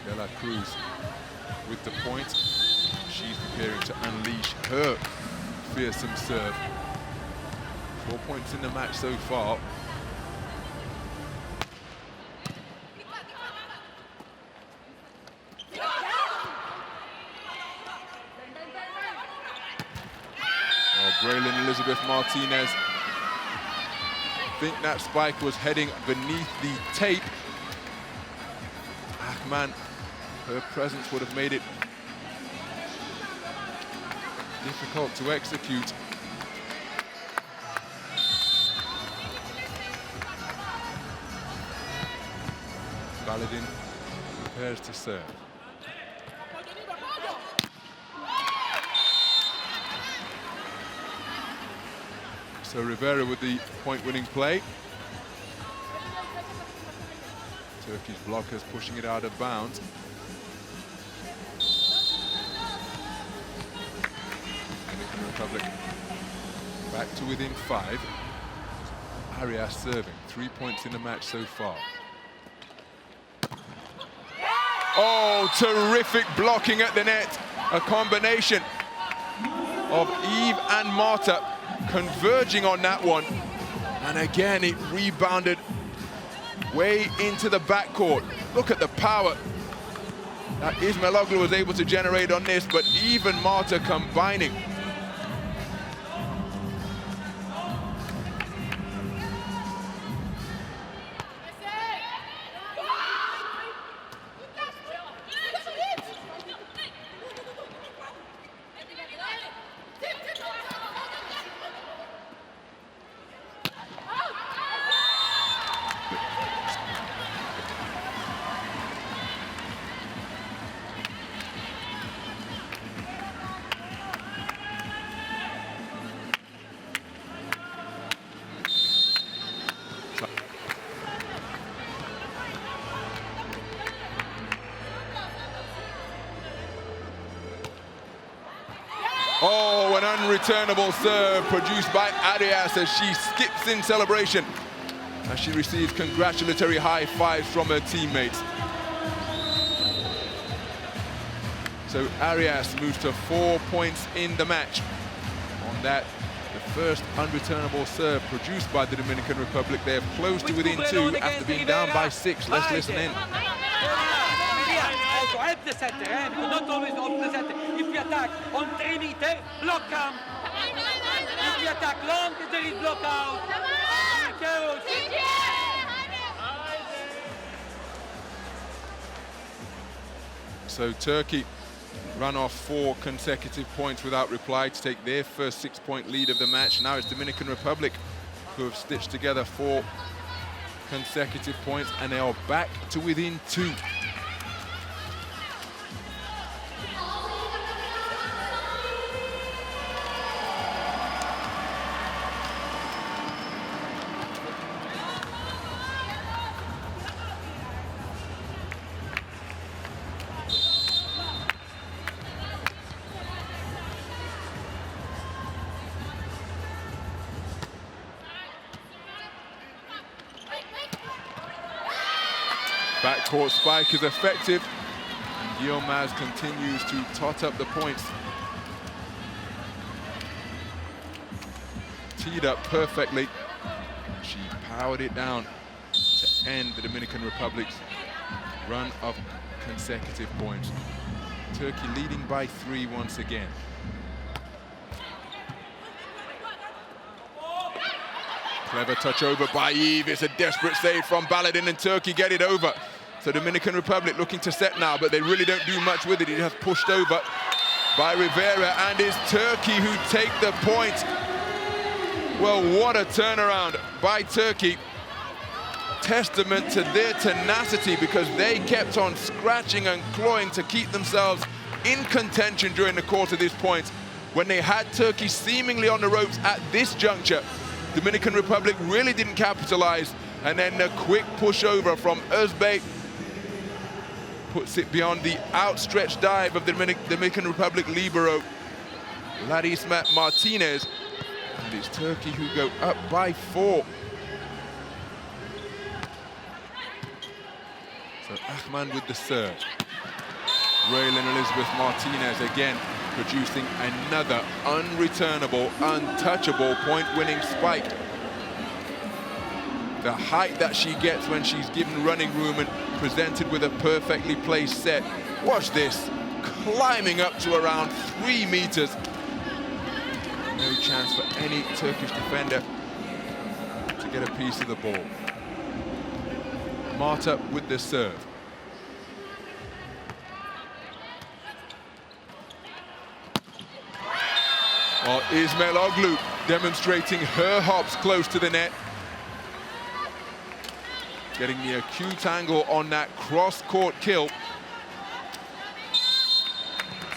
Bella Cruz with the point. She's preparing to unleash her fearsome serve. 4 points in the match so far. Braylon Elizabeth Martinez. I think that spike was heading beneath the tape. Ahman, her presence would have made it difficult to execute. Baladin prepares to serve. So Rivera with the point-winning play. Turkey's blockers pushing it out of bounds. Dominican Republic back to within 5. Arias serving, 3 points in the match so far. Oh, terrific blocking at the net. A combination of Eve and Marta converging on that one. And again, it rebounded way into the backcourt. Look at the power that Ismailoglu was able to generate on this, but Eve and Marta combining. Oh, an unreturnable serve produced by Arias as she skips in celebration as she receives congratulatory high fives from her teammates. So Arias moves to 4 points in the match. On that, the first unreturnable serve produced by the Dominican Republic. They're close to within 2 after being down by 6. Let's listen in. Also help the center, because not always help the center. If we attack on 3 meters, block them. If we attack long, there is block out. So Turkey run off 4 consecutive points without reply to take their first 6-point lead of the match. Now it's Dominican Republic who have stitched together 4 consecutive points, and they are back to within 2. Backcourt spike is effective. Yilmaz continues to tot up the points. Teed up perfectly. She powered it down to end the Dominican Republic's run of consecutive points. Turkey leading by 3 once again. Clever touch over by Eve. It's a desperate save from Baladin, and Turkey get it over. So Dominican Republic looking to set now, but they really don't do much with it. It has pushed over by Rivera, and it's Turkey who take the point. Well, what a turnaround by Turkey. Testament to their tenacity, because they kept on scratching and clawing to keep themselves in contention during the course of this point. When they had Turkey seemingly on the ropes at this juncture, Dominican Republic really didn't capitalize, and then a quick push over from Özbek puts it beyond the outstretched dive of the Dominican Republic libero Larisma Martinez. And it's Turkey who go up by 4. So Ahman with the serve. Raylan Elizabeth Martinez again producing another unreturnable, untouchable point-winning spike. The height that she gets when she's given running room and presented with a perfectly placed set. Watch this, climbing up to around 3 meters. No chance for any Turkish defender to get a piece of the ball. Marta with the serve. Well, Ismail Oglu demonstrating her hops close to the net. Getting the acute angle on that cross-court kill.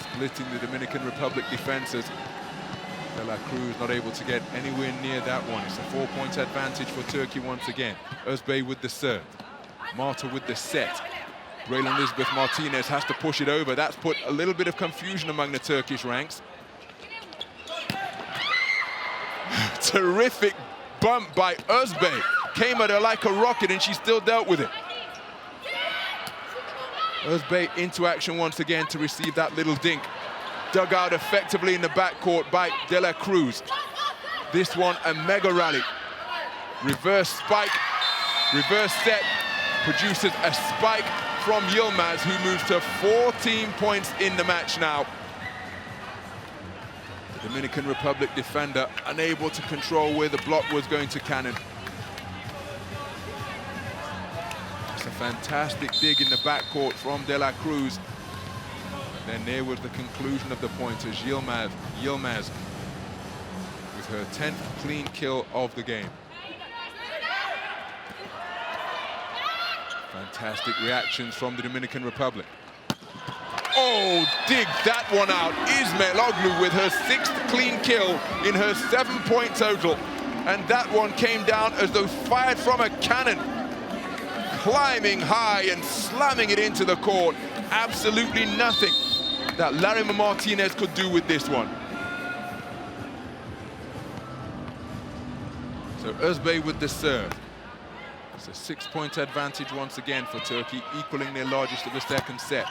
Splitting the Dominican Republic defenses. De La Cruz not able to get anywhere near that one. It's a 4-point advantage for Turkey once again. Özbey with the serve. Marta with the set. Raylan Elizabeth Martinez has to push it over. That's put a little bit of confusion among the Turkish ranks. Terrific bump by Özbey. Came at her like a rocket and she still dealt with it. Özbey into action once again to receive that little dink. Dug out effectively in the backcourt by De La Cruz. This one a mega rally. Reverse spike, reverse set, produces a spike from Yilmaz, who moves to 14 points in the match now. The Dominican Republic defender unable to control where the block was going to cannon. It's a fantastic dig in the backcourt from De La Cruz. And then there was the conclusion of the pointers. Yilmaz with her 10th clean kill of the game. Fantastic reactions from the Dominican Republic. Oh, dig that one out. Ismail Oglu with her 6th clean kill in her 7-point total. And that one came down as though fired from a cannon. Climbing high and slamming it into the court. Absolutely nothing that Larima Martinez could do with this one. So Özbey with the serve. It's a 6-point advantage once again for Turkey, equaling their largest of the second set.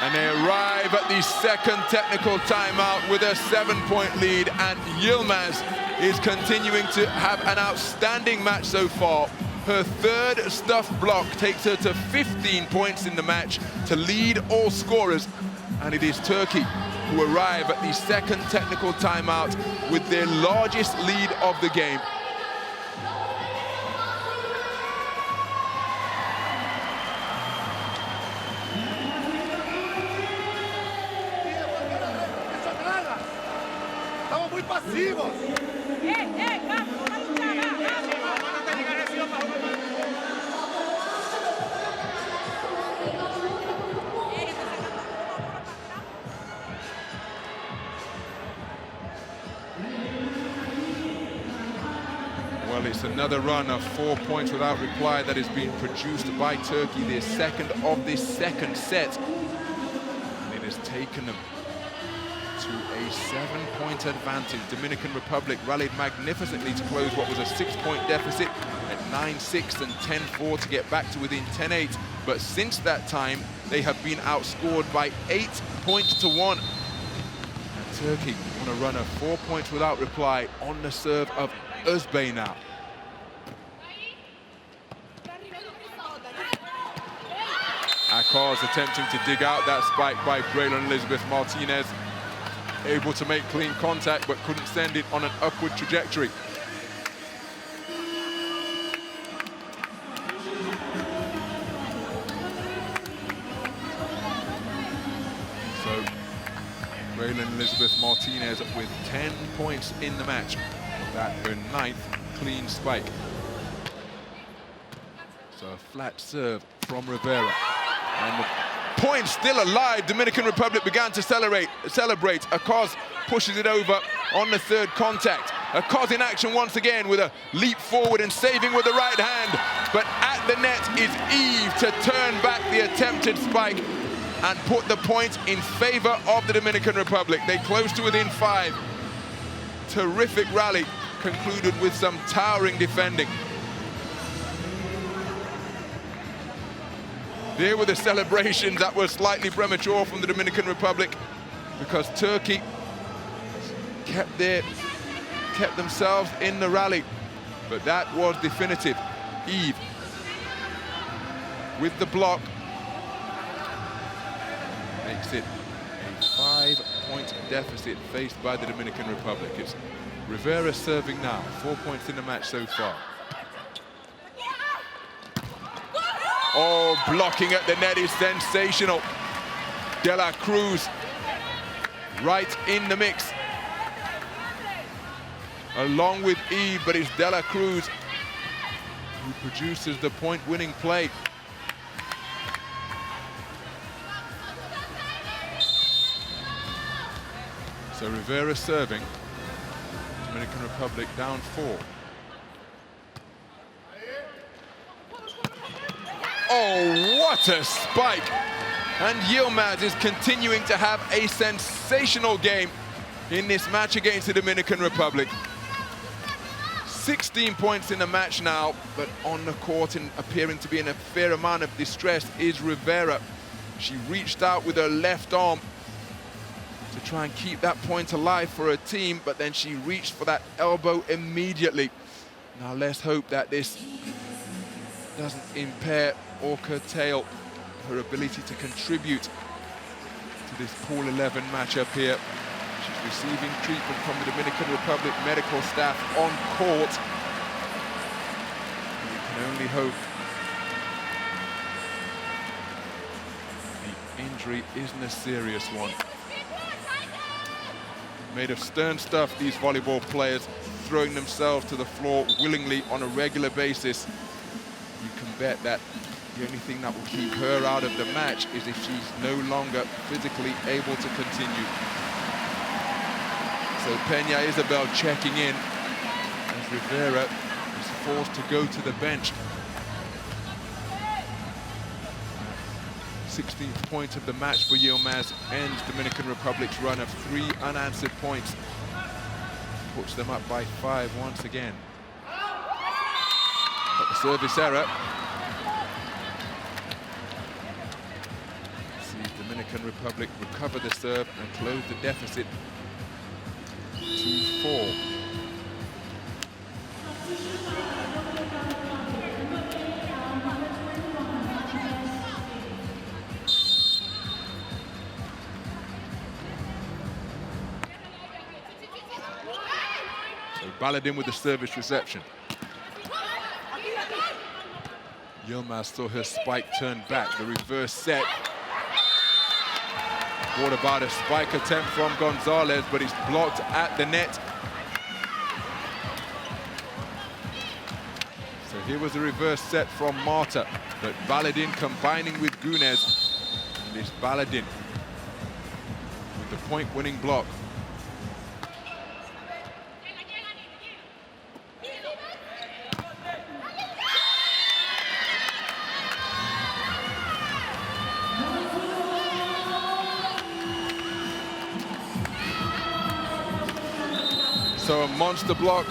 And they arrive at the second technical timeout with a 7-point lead, and Yilmaz is continuing to have an outstanding match so far. Her 3rd stuffed block takes her to 15 points in the match to lead all scorers. And it is Turkey who arrive at the second technical timeout with their largest lead of the game. Estamos muy pasivos. Well, it's another run of 4 points without reply that has been produced by Turkey, their second of this second set. And it has taken them to a 7-point advantage. Dominican Republic rallied magnificently to close what was a 6-point deficit at 9-6 and 10-4 to get back to within 10-8. But since that time, they have been outscored by 8 points to 1. And Turkey on a run of 4 points without reply on the serve of Özbey now. Akars attempting to dig out that spike by Raylan Elizabeth Martinez. Able to make clean contact, but couldn't send it on an upward trajectory. So, Raylan Elizabeth Martinez with 10 points in the match. That her 9th clean spike. So a flat serve from Rivera. And the point still alive. Dominican Republic began to celebrate. Akars pushes it over on the 3rd contact. Akars in action once again with a leap forward and saving with the right hand. But at the net is Eve to turn back the attempted spike and put the point in favor of the Dominican Republic. They close to within 5. terrific rally concluded with some towering defending. There were the celebrations that were slightly premature from the Dominican Republic because Turkey kept themselves in the rally, but that was definitive. Eve with the block makes it a 5-point deficit faced by the Dominican Republic. It's Rivera serving now, 4 points in the match so far. Oh, blocking at the net is sensational. De La Cruz right in the mix, along with Eve, but it's De La Cruz who produces the point-winning play. So Rivera serving, Dominican Republic down 4. Oh, what a spike! And Yilmaz is continuing to have a sensational game in this match against the Dominican Republic. 16 points in the match now, but on the court and appearing to be in a fair amount of distress is Rivera. She reached out with her left arm to try and keep that point alive for her team, but then she reached for that elbow immediately. Now let's hope that this doesn't impair or curtail her ability to contribute to this Pool 11 matchup here. She's receiving treatment from the Dominican Republic medical staff on court. And we can only hope the injury isn't a serious one. Made of stern stuff, these volleyball players, throwing themselves to the floor willingly on a regular basis. You can bet that the only thing that will keep her out of the match is if she's no longer physically able to continue. So Peña Isabel checking in as Rivera is forced to go to the bench. 16th point of the match for Yilmaz ends Dominican Republic's run of 3 unanswered points. Puts them up by 5 once again. But the service error. Sees Dominican Republic recover the serve and close the deficit to 4. So Baladin with the service reception. Yilmaz saw her spike turn back, the reverse set. What about a spike attempt from Gonzalez, but it's blocked at the net. So here was a reverse set from Marta, but Baladin combining with Gunes. And it's Baladin with the point-winning block. So a monster block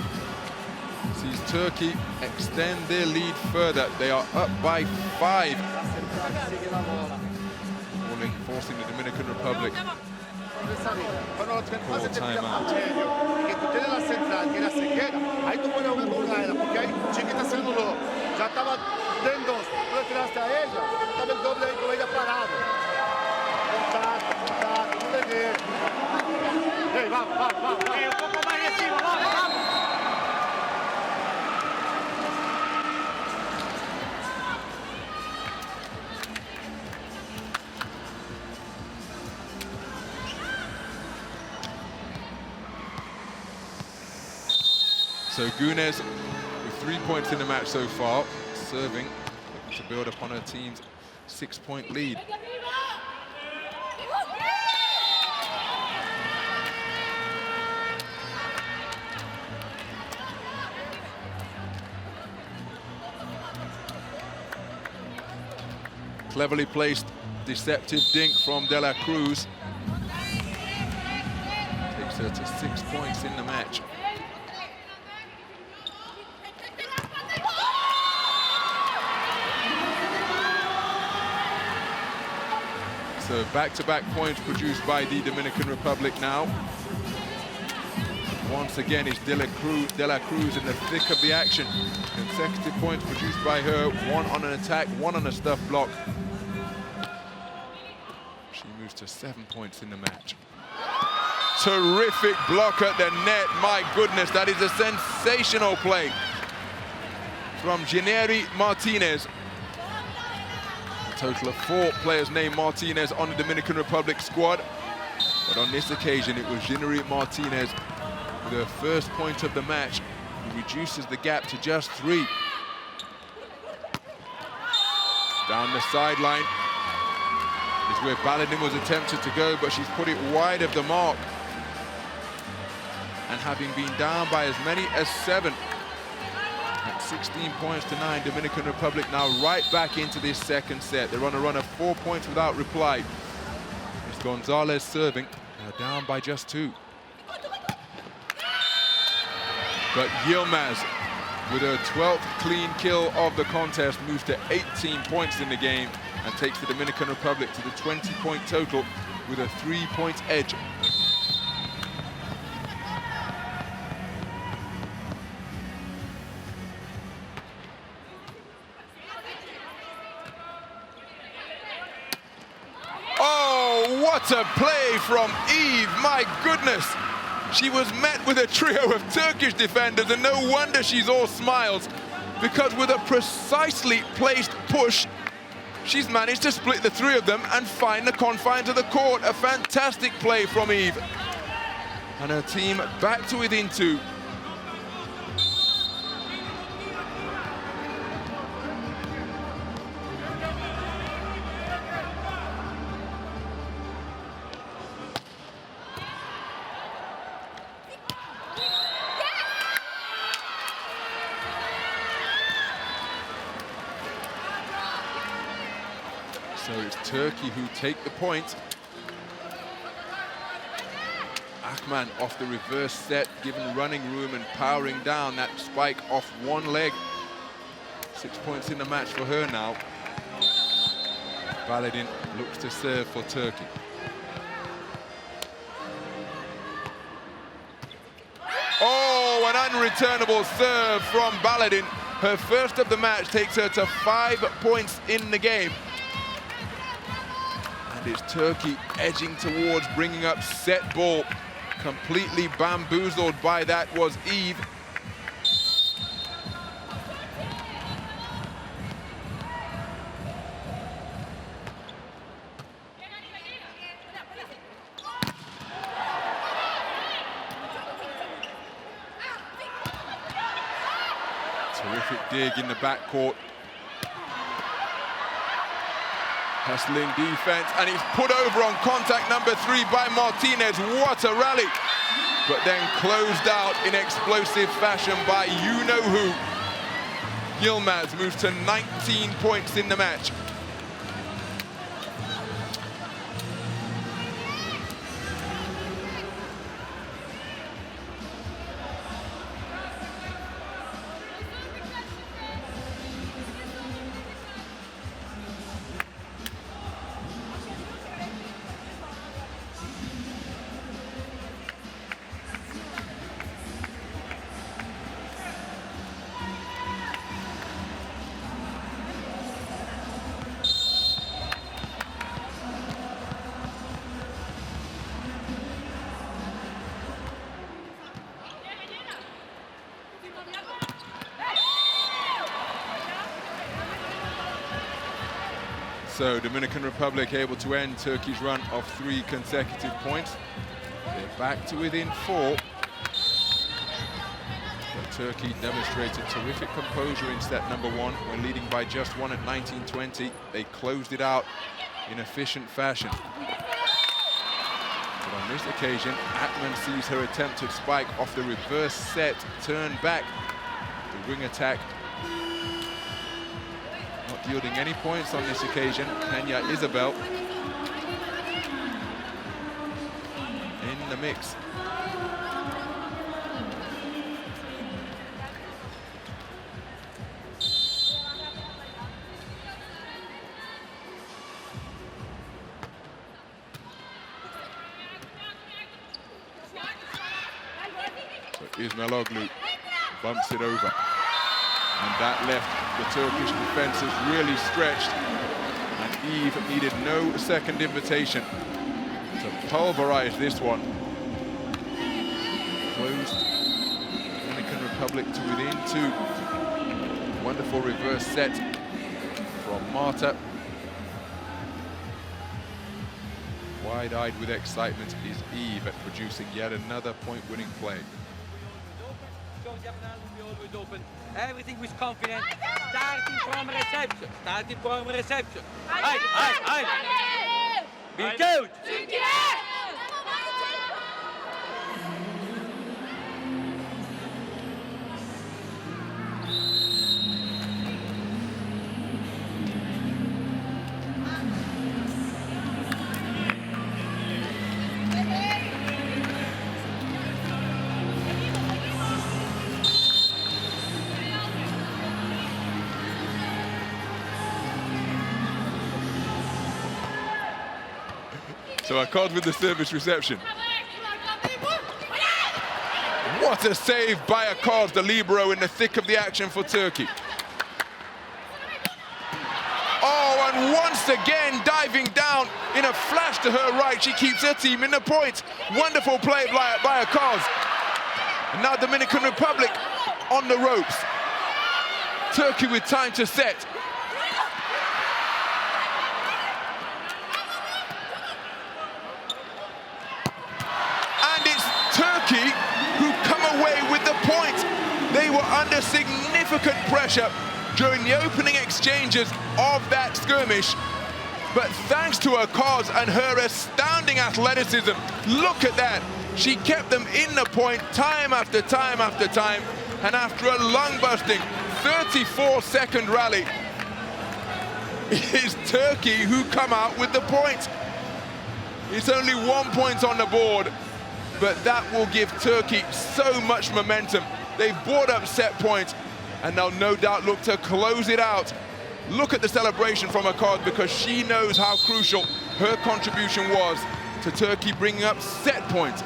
sees Turkey extend their lead further. They are up by 5. Forcing the Dominican Republic call timeout. So Gunes with 3 points in the match so far, serving to build upon her team's 6-point lead. Cleverly placed deceptive dink from De La Cruz. Takes Moves her to 6 points in the match. So back-to-back points produced by the Dominican Republic now. Once again, it's De La Cruz in the thick of the action. Consecutive points produced by her, one on an attack, one on a stuff block. She moves to 7 points in the match. Terrific block at the net. My goodness, that is a sensational play from Janeri Martinez. A total of 4 players named Martinez on the Dominican Republic squad. But on this occasion, it was Janeri Martinez with her first point of the match, who reduces the gap to just 3. Down the sideline is where Baladin was attempted to go, but she's put it wide of the mark. And having been down by as many as 7, at 16 points to 9, Dominican Republic now right back into this second set. They're on a run of 4 points without reply. It's Gonzalez serving. They're down by just 2. But Yilmaz, with her 12th clean kill of the contest, moves to 18 points in the game and takes the Dominican Republic to the 20-point total with a 3-point edge. Oh, what a play from Eve, my goodness. She was met with a trio of Turkish defenders, and no wonder she's all smiles, because with a precisely placed push, she's managed to split the 3 of them and find the confines of the court. A fantastic play from Eve. And her team back to within 2. So it's Turkey who take the point. Akman off the reverse set, given running room and powering down that spike off one leg. 6 points in the match for her now. Baladin looks to serve for Turkey. Oh, an unreturnable serve from Baladin. Her first of the match takes her to 5 points in the game. And it's Turkey edging towards bringing up set ball. Completely bamboozled by that was Eve. Terrific dig in the backcourt. Hustling defense, and it's put over on contact number 3 by Martinez. What a rally! But then closed out in explosive fashion by you-know-who. Yilmaz moves to 19 points in the match. So Dominican Republic able to end Turkey's run of 3 consecutive points. They're back to within 4. But Turkey demonstrated terrific composure in set number 1 when leading by just 1 at 19-20. They closed it out in efficient fashion. But on this occasion, Akman sees her attempted spike off the reverse set, turn back. The wing attack not yielding any points on this occasion. Kenya Isabel in the mix. Ismailoglu bumps it over, and that left the Turkish defenses really stretched, and Eve needed no second invitation to pulverize this one. Closed Dominican Republic to within 2. Wonderful reverse set from Marta. Wide-eyed with excitement is Eve at producing yet another point-winning play. Always open. Everything with confidence. Starting from reception. Starting from reception. Be good. So a card with the service reception. What a save by a card, the libero in the thick of the action for Turkey. Oh, and once again diving down in a flash to her right, she keeps her team in the points. Wonderful play by a card. And now Dominican Republic on the ropes. Turkey with time to set. Who come away with the point. They were under significant pressure during the opening exchanges of that skirmish, but thanks to her cards and her astounding athleticism, look at that. She kept them in the point time after time after time, and after a lung-busting 34-second rally, it is Turkey who come out with the point. It's only 1 point on the board, but that will give Turkey so much momentum. They've brought up set points, and they'll no doubt look to close it out. Look at the celebration from her card, because she knows how crucial her contribution was to Turkey bringing up set points.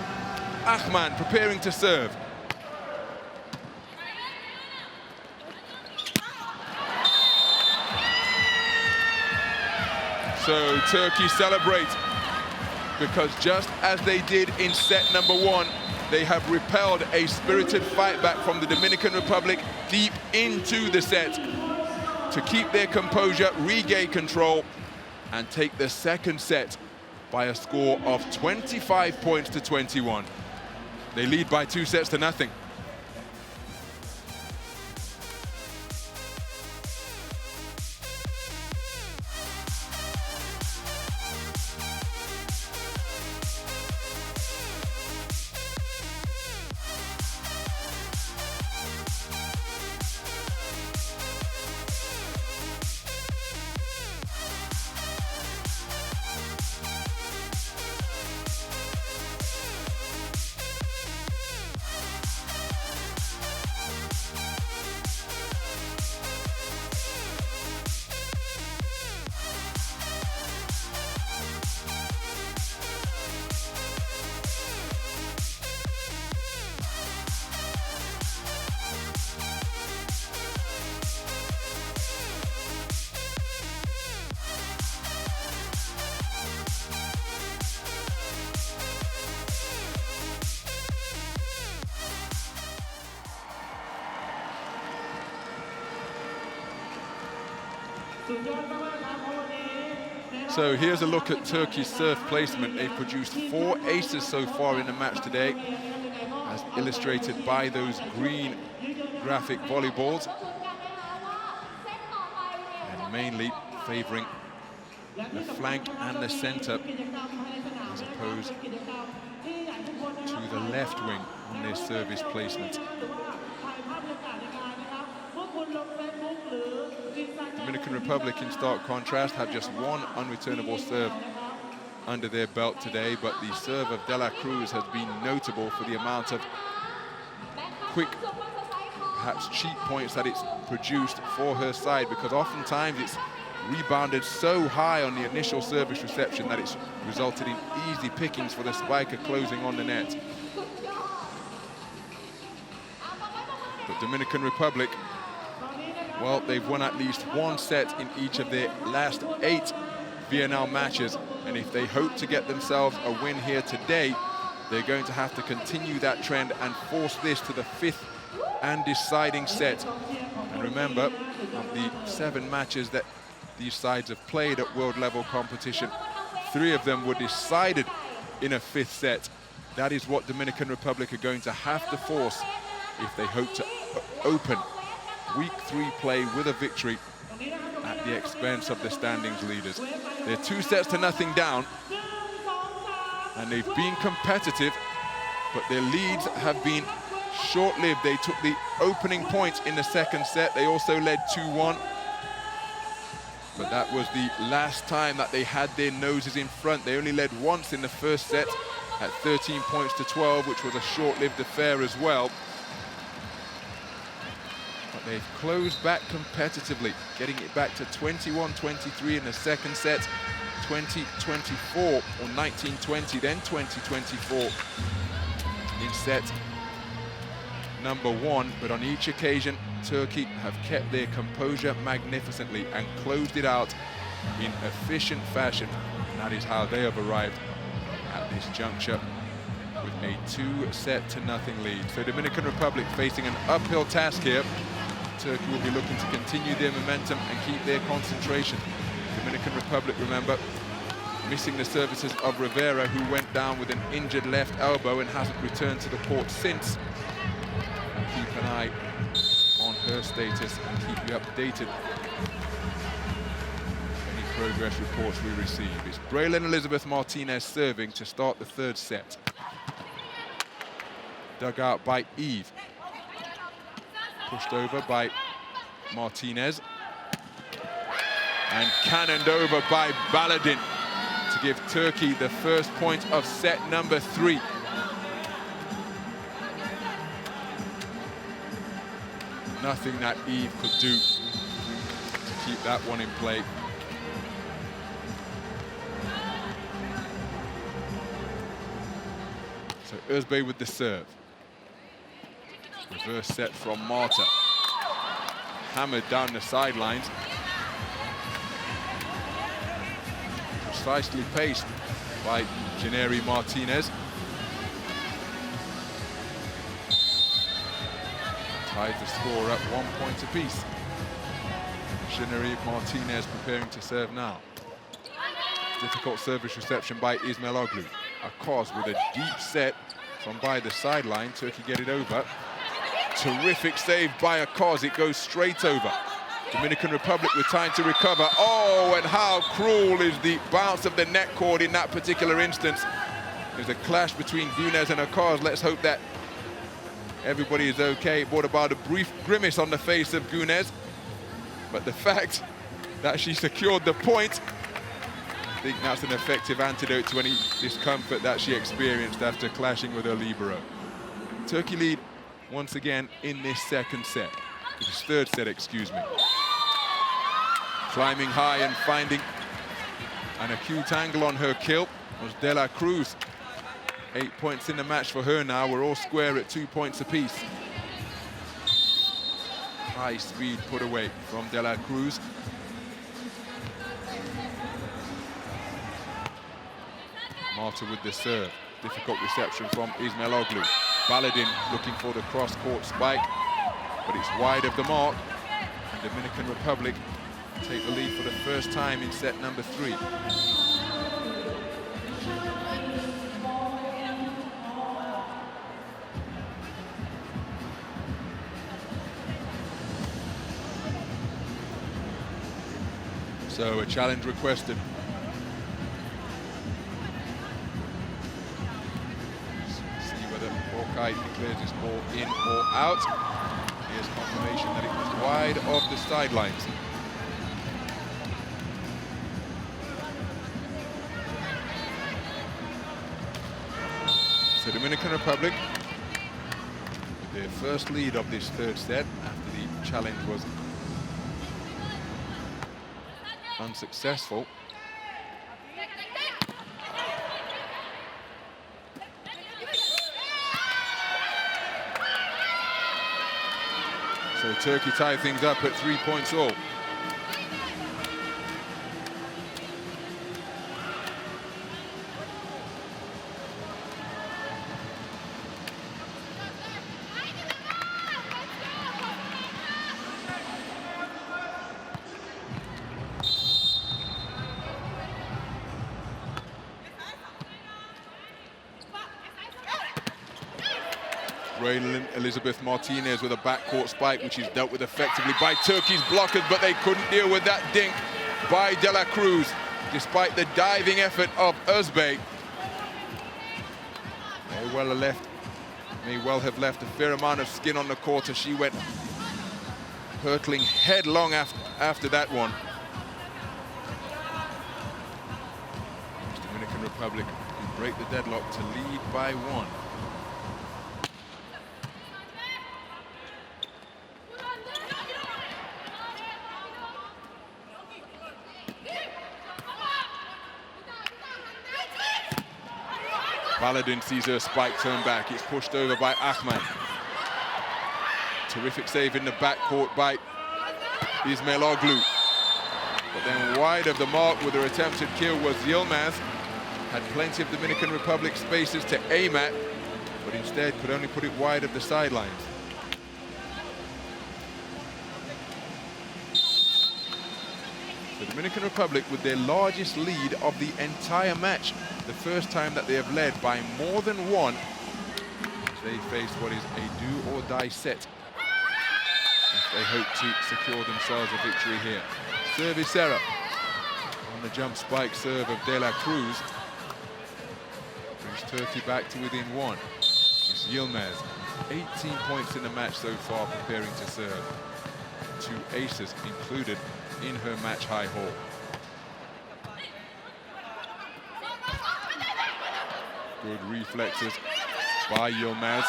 Ahman preparing to serve. So Turkey celebrate, because just as they did in set number 1, they have repelled a spirited fight back from the Dominican Republic deep into the set to keep their composure, regain control, and take the second set by a score of 25 points to 21. They lead by 2 sets to nothing. So here's a look at Turkey's serve placement. They've produced 4 aces so far in the match today, as illustrated by those green graphic volleyballs, and mainly favoring the flank and the center as opposed to the left wing on their service placement. Dominican Republic, in stark contrast, have just 1 unreturnable serve under their belt today, but the serve of De La Cruz has been notable for the amount of quick, perhaps cheap points that it's produced for her side, because oftentimes it's rebounded so high on the initial service reception that it's resulted in easy pickings for the spiker closing on the net. But Dominican Republic, well, they've won at least one set in each of their last 8 VNL matches, and if they hope to get themselves a win here today, they're going to have to continue that trend and force this to the 5th and deciding set. And remember, of the 7 matches that these sides have played at world level competition, 3 of them were decided in a 5th set. That is what Dominican Republic are going to have to force if they hope to open week 3 play with a victory at the expense of the standings leaders. They're 2 sets to nothing down, and they've been competitive, but their leads have been short-lived. They took the opening points in the 2nd set. They also led 2-1, but that was the last time that they had their noses in front. They only led once in the 1st set at 13 points to 12, which was a short-lived affair as well. But they've closed back competitively, getting it back to 21-23 in the 2nd set, 20-24 or 19-20, then 20-24 in set number 1. But on each occasion, Turkey have kept their composure magnificently and closed it out in efficient fashion. And that is how they have arrived at this juncture with a 2-set-to-0 lead. So Dominican Republic facing an uphill task here. Turkey will be looking to continue their momentum and keep their concentration. Dominican Republic, remember, missing the services of Rivera, who went down with an injured left elbow and hasn't returned to the court since. And keep an eye on her status and keep you updated. Any progress reports we receive. It's Braylon Elizabeth Martinez serving to start the 3rd set. Dug out by Eve. Pushed over by Martinez. And cannoned over by Baladin to give Turkey the first point of set number 3. Nothing that Eve could do to keep that one in play. So Özbey with the serve. Reverse set from Marta. Hammered down the sidelines. Precisely paced by Janeri Martinez. Ties the score up 1 point apiece. Janeri Martinez preparing to serve now. Difficult service reception by Ismail Oglu. Akos with a deep set from by the sideline. Turkey get it over. Terrific save by Akos. It goes straight over. Dominican Republic with time to recover. Oh, and how cruel is the bounce of the net cord in that particular instance. There's a clash between Gunes and Akos. Let's hope that everybody is okay. Brought about a brief grimace on the face of Gunes. But the fact that she secured the point, I think that's an effective antidote to any discomfort that she experienced after clashing with her libero. Turkey lead once again in this 2nd set. This 3rd set, excuse me. Climbing high and finding an acute angle on her kill was De La Cruz. 8 points in the match for her now. We're all square at 2 points apiece. High speed put away from De La Cruz. Marta with the serve. Difficult reception from Ismail Oglu. Baladin looking for the cross-court spike, but it's wide of the mark. And Dominican Republic take the lead for the first time in set number 3. So a challenge requested. Hawkeye declares this ball in or out. Here's confirmation that it was wide of the sidelines. Dominican Republic, their first lead of this third set after the challenge was unsuccessful. So Turkey tie things up at 3 points all. Elizabeth Martinez with a backcourt spike, which is dealt with effectively by Turkey's blockers, but they couldn't deal with that dink by De La Cruz, despite the diving effort of Özbey. May well have left a fair amount of skin on the court as she went hurtling headlong after that one. Dominican Republic break the deadlock to lead by 1. Baladin sees her spike turn back. It's pushed over by Ahmad. Terrific save in the backcourt by Ismail Oglu. But then wide of the mark with her attempted kill was Yilmaz. Had plenty of Dominican Republic spaces to aim at, but instead could only put it wide of the sidelines. The Dominican Republic with their largest lead of the entire match. The first time that they have led by more than 1. They face what is a do-or-die set if they hope to secure themselves a victory here. Service error on the jump spike serve of De La Cruz. Brings Turkey back to within 1. It's Yilmaz, 18 points in the match so far, preparing to serve. 2 aces included in her match-high haul. Good reflexes by Yilmaz.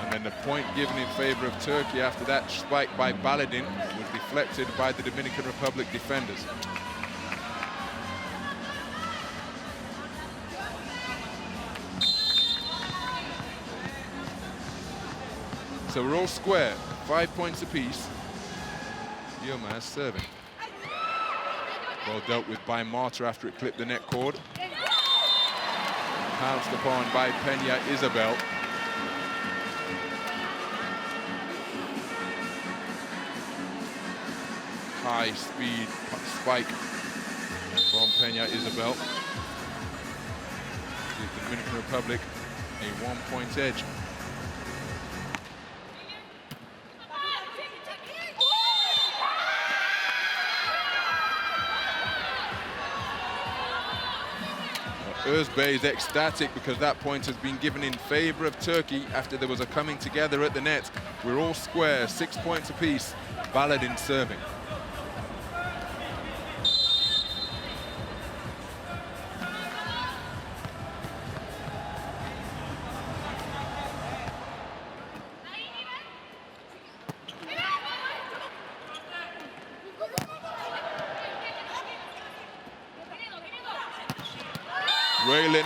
And then the point given in favor of Turkey after that spike by Baladin was deflected by the Dominican Republic defenders. So we're all square, 5 points apiece. Yilmaz serving. Well dealt with by Marta after it clipped the net cord. Pounced upon by Peña Isabel. High speed spike from Peña Isabel. Gives the Dominican Republic a 1-point edge. Özbey is ecstatic because that point has been given in favor of Turkey after there was a coming together at the net. We're all square, 6 points apiece. Baladin serving.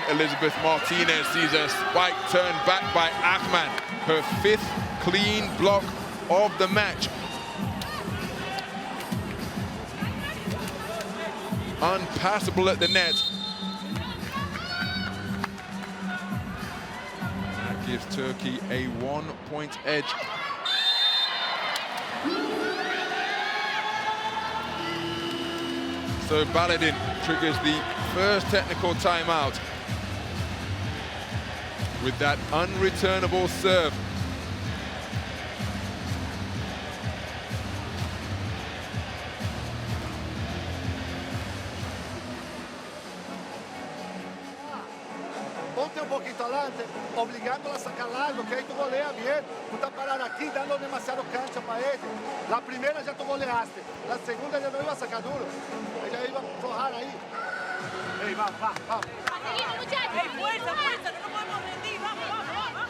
Elizabeth Martinez sees a spike turned back by Ahmad. Her 5th clean block of the match. Unpassable at the net. That gives Turkey a 1-point edge. So Baladin triggers the first technical timeout with that unreturnable serve. Ponte un poquito adelante, obligándola a sacar largo, que ahí tu golea bien. Tú estás parado aquí dando demasiado cancha para ella. La primera ya tú goleaste, la segunda ya no iba a sacar duro. Ella iba a aflojar ahí. Hey, vamos, vamos, vamos. ¡Ey, fuerza, fuerza! ¡No nos podemos rendir! ¡Vamos, vamos, vamos!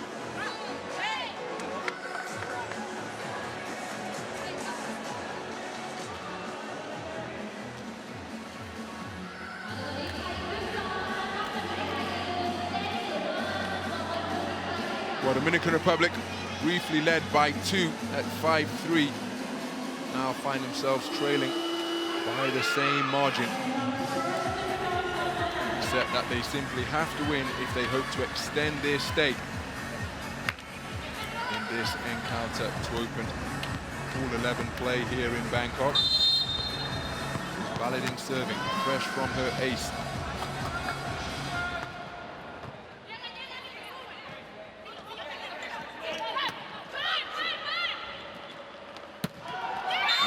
Well, Dominican Republic briefly led by 2 at 5-3. Now find themselves trailing by the same margin. Except that they simply have to win if they hope to extend their stake in this encounter to open Pool 11 play here in Bangkok. Baladin serving, fresh from her ace.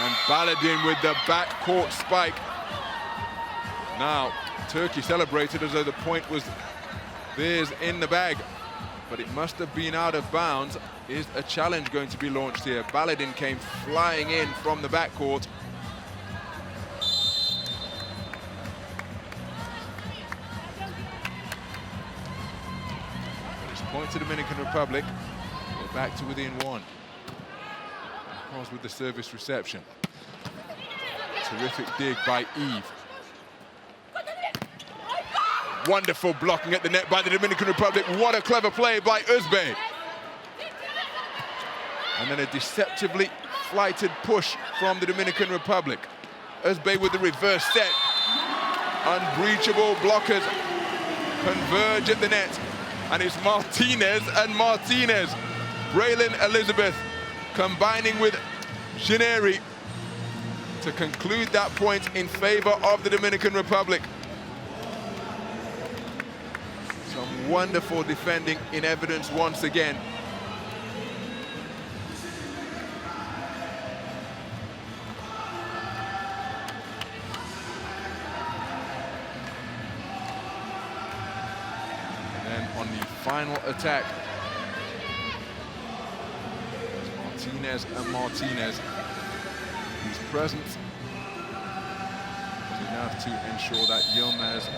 And Baladin with the backcourt spike. Now, Turkey celebrated as though the point was theirs in the bag, but it must have been out of bounds. Is a challenge going to be launched here? Baladin came flying in from the backcourt. It's point to Dominican Republic. They're back to within 1. Of course, with the service reception. Terrific dig by Eve. Wonderful blocking at the net by the Dominican Republic. What a clever play by Özbey. And then a deceptively flighted push from the Dominican Republic. Özbey with the reverse set. Unbreachable blockers converge at the net. And it's Martinez and Martinez. Braylon Elizabeth combining with Gineri to conclude that point in favor of the Dominican Republic. Some wonderful defending in evidence once again. And then on the final attack, Martinez and Martinez, whose presence was enough to ensure that Yilmaz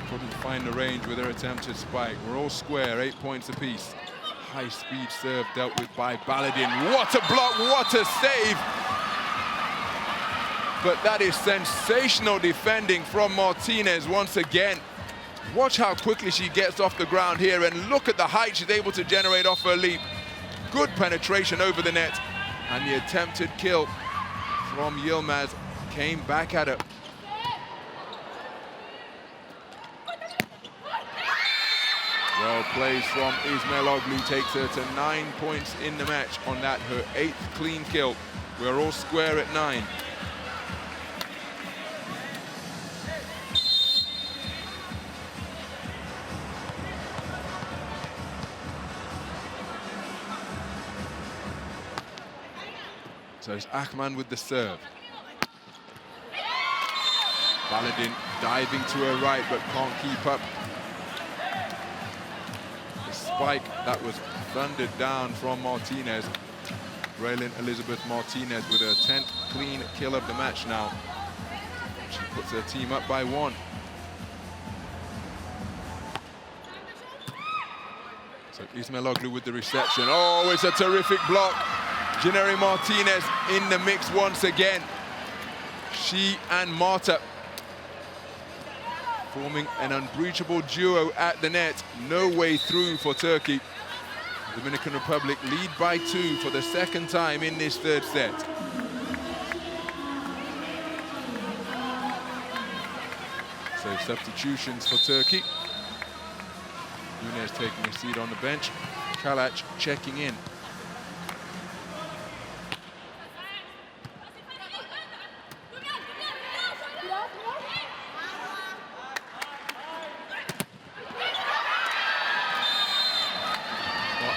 couldn't find the range with her attempted spike. We're all square, 8 points apiece. High-speed serve dealt with by Baladin. What a block, what a save! But that is sensational defending from Martinez once again. Watch how quickly she gets off the ground here, and look at the height she's able to generate off her leap. Good penetration over the net, and the attempted kill from Yilmaz came back at her. Well played from Ismailoglu, takes her to 9 points in the match on that, her 8th clean kill. We're all square at 9. So it's Ahman with the serve. Baladin diving to her right, but can't keep up. The spike that was thundered down from Martinez. Braylon Elizabeth Martinez with her 10th clean kill of the match now. She puts her team up by 1. So Ismailoglu with the reception. Oh, it's a terrific block. Gineri Martinez in the mix once again. She and Marta forming an unbreachable duo at the net. No way through for Turkey. Dominican Republic lead by 2 for the second time in this third set. So substitutions for Turkey. Yunus taking a seat on the bench. Kalac checking in.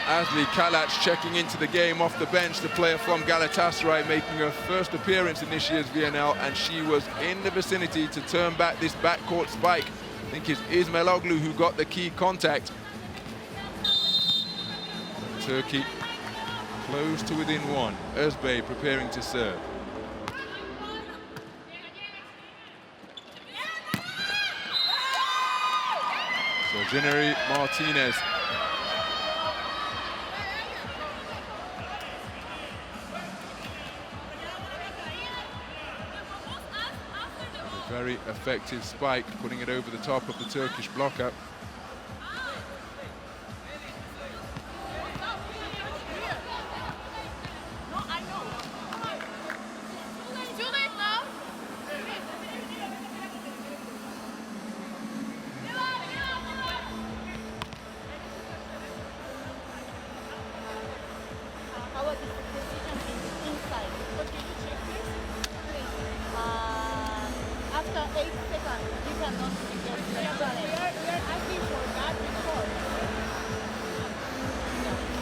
Asli Kalac checking into the game off the bench, the player from Galatasaray making her first appearance in this year's VNL, and she was in the vicinity to turn back this backcourt spike. I think it's Ismailoglu who got the key contact. Turkey close to within 1. Özbey preparing to serve. So Jennery Martinez. A very effective spike, putting it over the top of the Turkish blocker. After 8 seconds, you cannot I think for that before.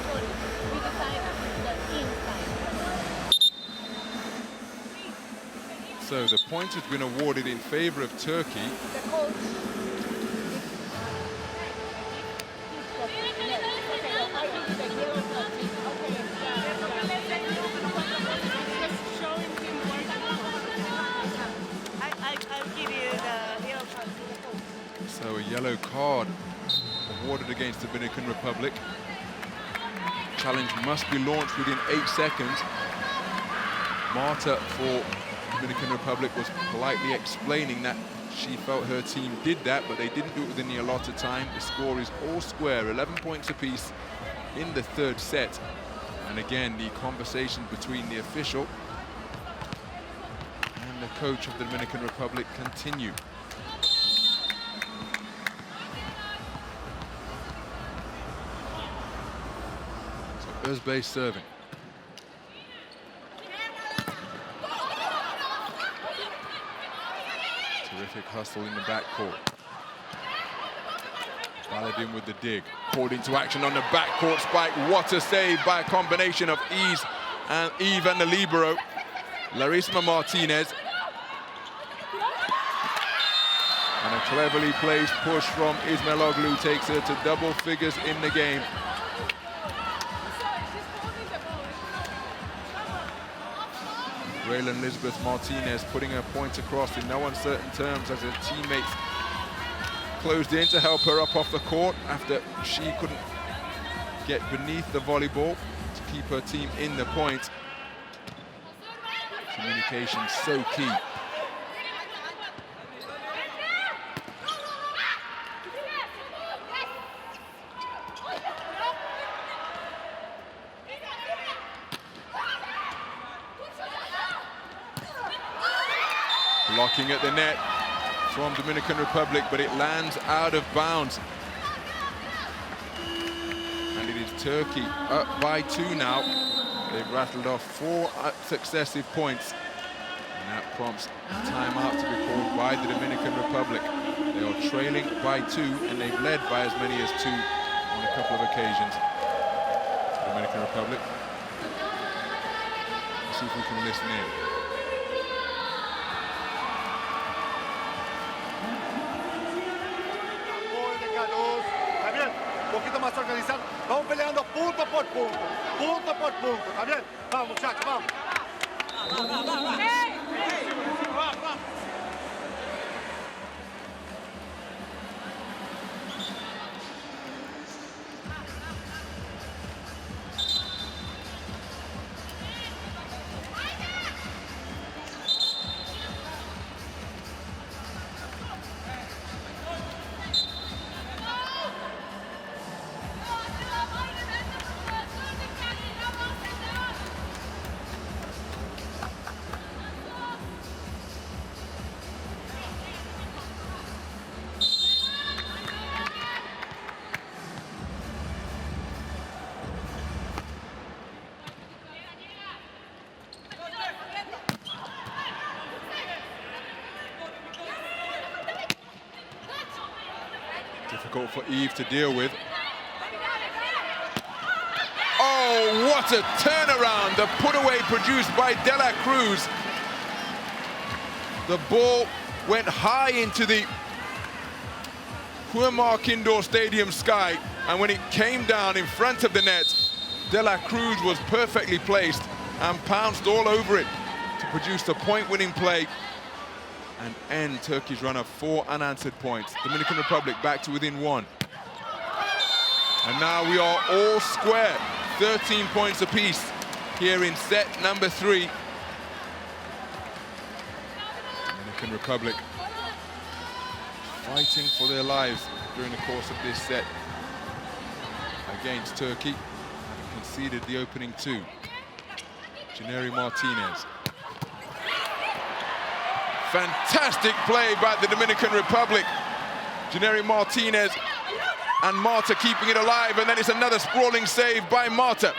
Sorry, we decided the inside. So the point has been awarded in favor of Turkey. The coach. So a yellow card awarded against the Dominican Republic. Challenge must be launched within 8 seconds. Marta for Dominican Republic was politely explaining that she felt her team did that, but they didn't do it within the allotted time. The score is all square, 11 points apiece in the third set. And again, the conversation between the official and the coach of the Dominican Republic continue. Özbey serving. Terrific hustle in the backcourt. Baladin with the dig. Called into action on the backcourt spike. What a save by a combination of Eve and the libero. Larissa Martinez. And a cleverly placed push from Ismailoglu takes her to double figures in the game. Raylan Elizabeth Martinez putting her point across in no uncertain terms as her teammates closed in to help her up off the court after she couldn't get beneath the volleyball to keep her team in the point. Communication so key. Blocking at the net from Dominican Republic, but it lands out of bounds. And it is Turkey up by 2 now. They've rattled off 4 successive points. And that prompts a timeout to be called by the Dominican Republic. They are trailing by 2, and they've led by as many as 2 on a couple of occasions. Dominican Republic. Let's see if we can listen in. Un poquito más organizado. Vamos peleando punto por punto. Punto por punto. ¿Está bien? Vamos, muchachos, vamos. Difficult for Eve to deal with. Oh, what a turnaround! The put-away produced by De La Cruz. The ball went high into the Huamark Indoor Stadium sky, and when it came down in front of the net, De La Cruz was perfectly placed and pounced all over it to produce the point-winning play and end Turkey's run of 4 unanswered points. Dominican Republic back to within 1. And now we are all square, 13 points apiece here in set number 3. Dominican Republic fighting for their lives during the course of this set against Turkey, having conceded the opening 2. Janeri Martinez. Fantastic play by the Dominican Republic. Janeri Martinez and Marta keeping it alive, and then it's another sprawling save by Marta.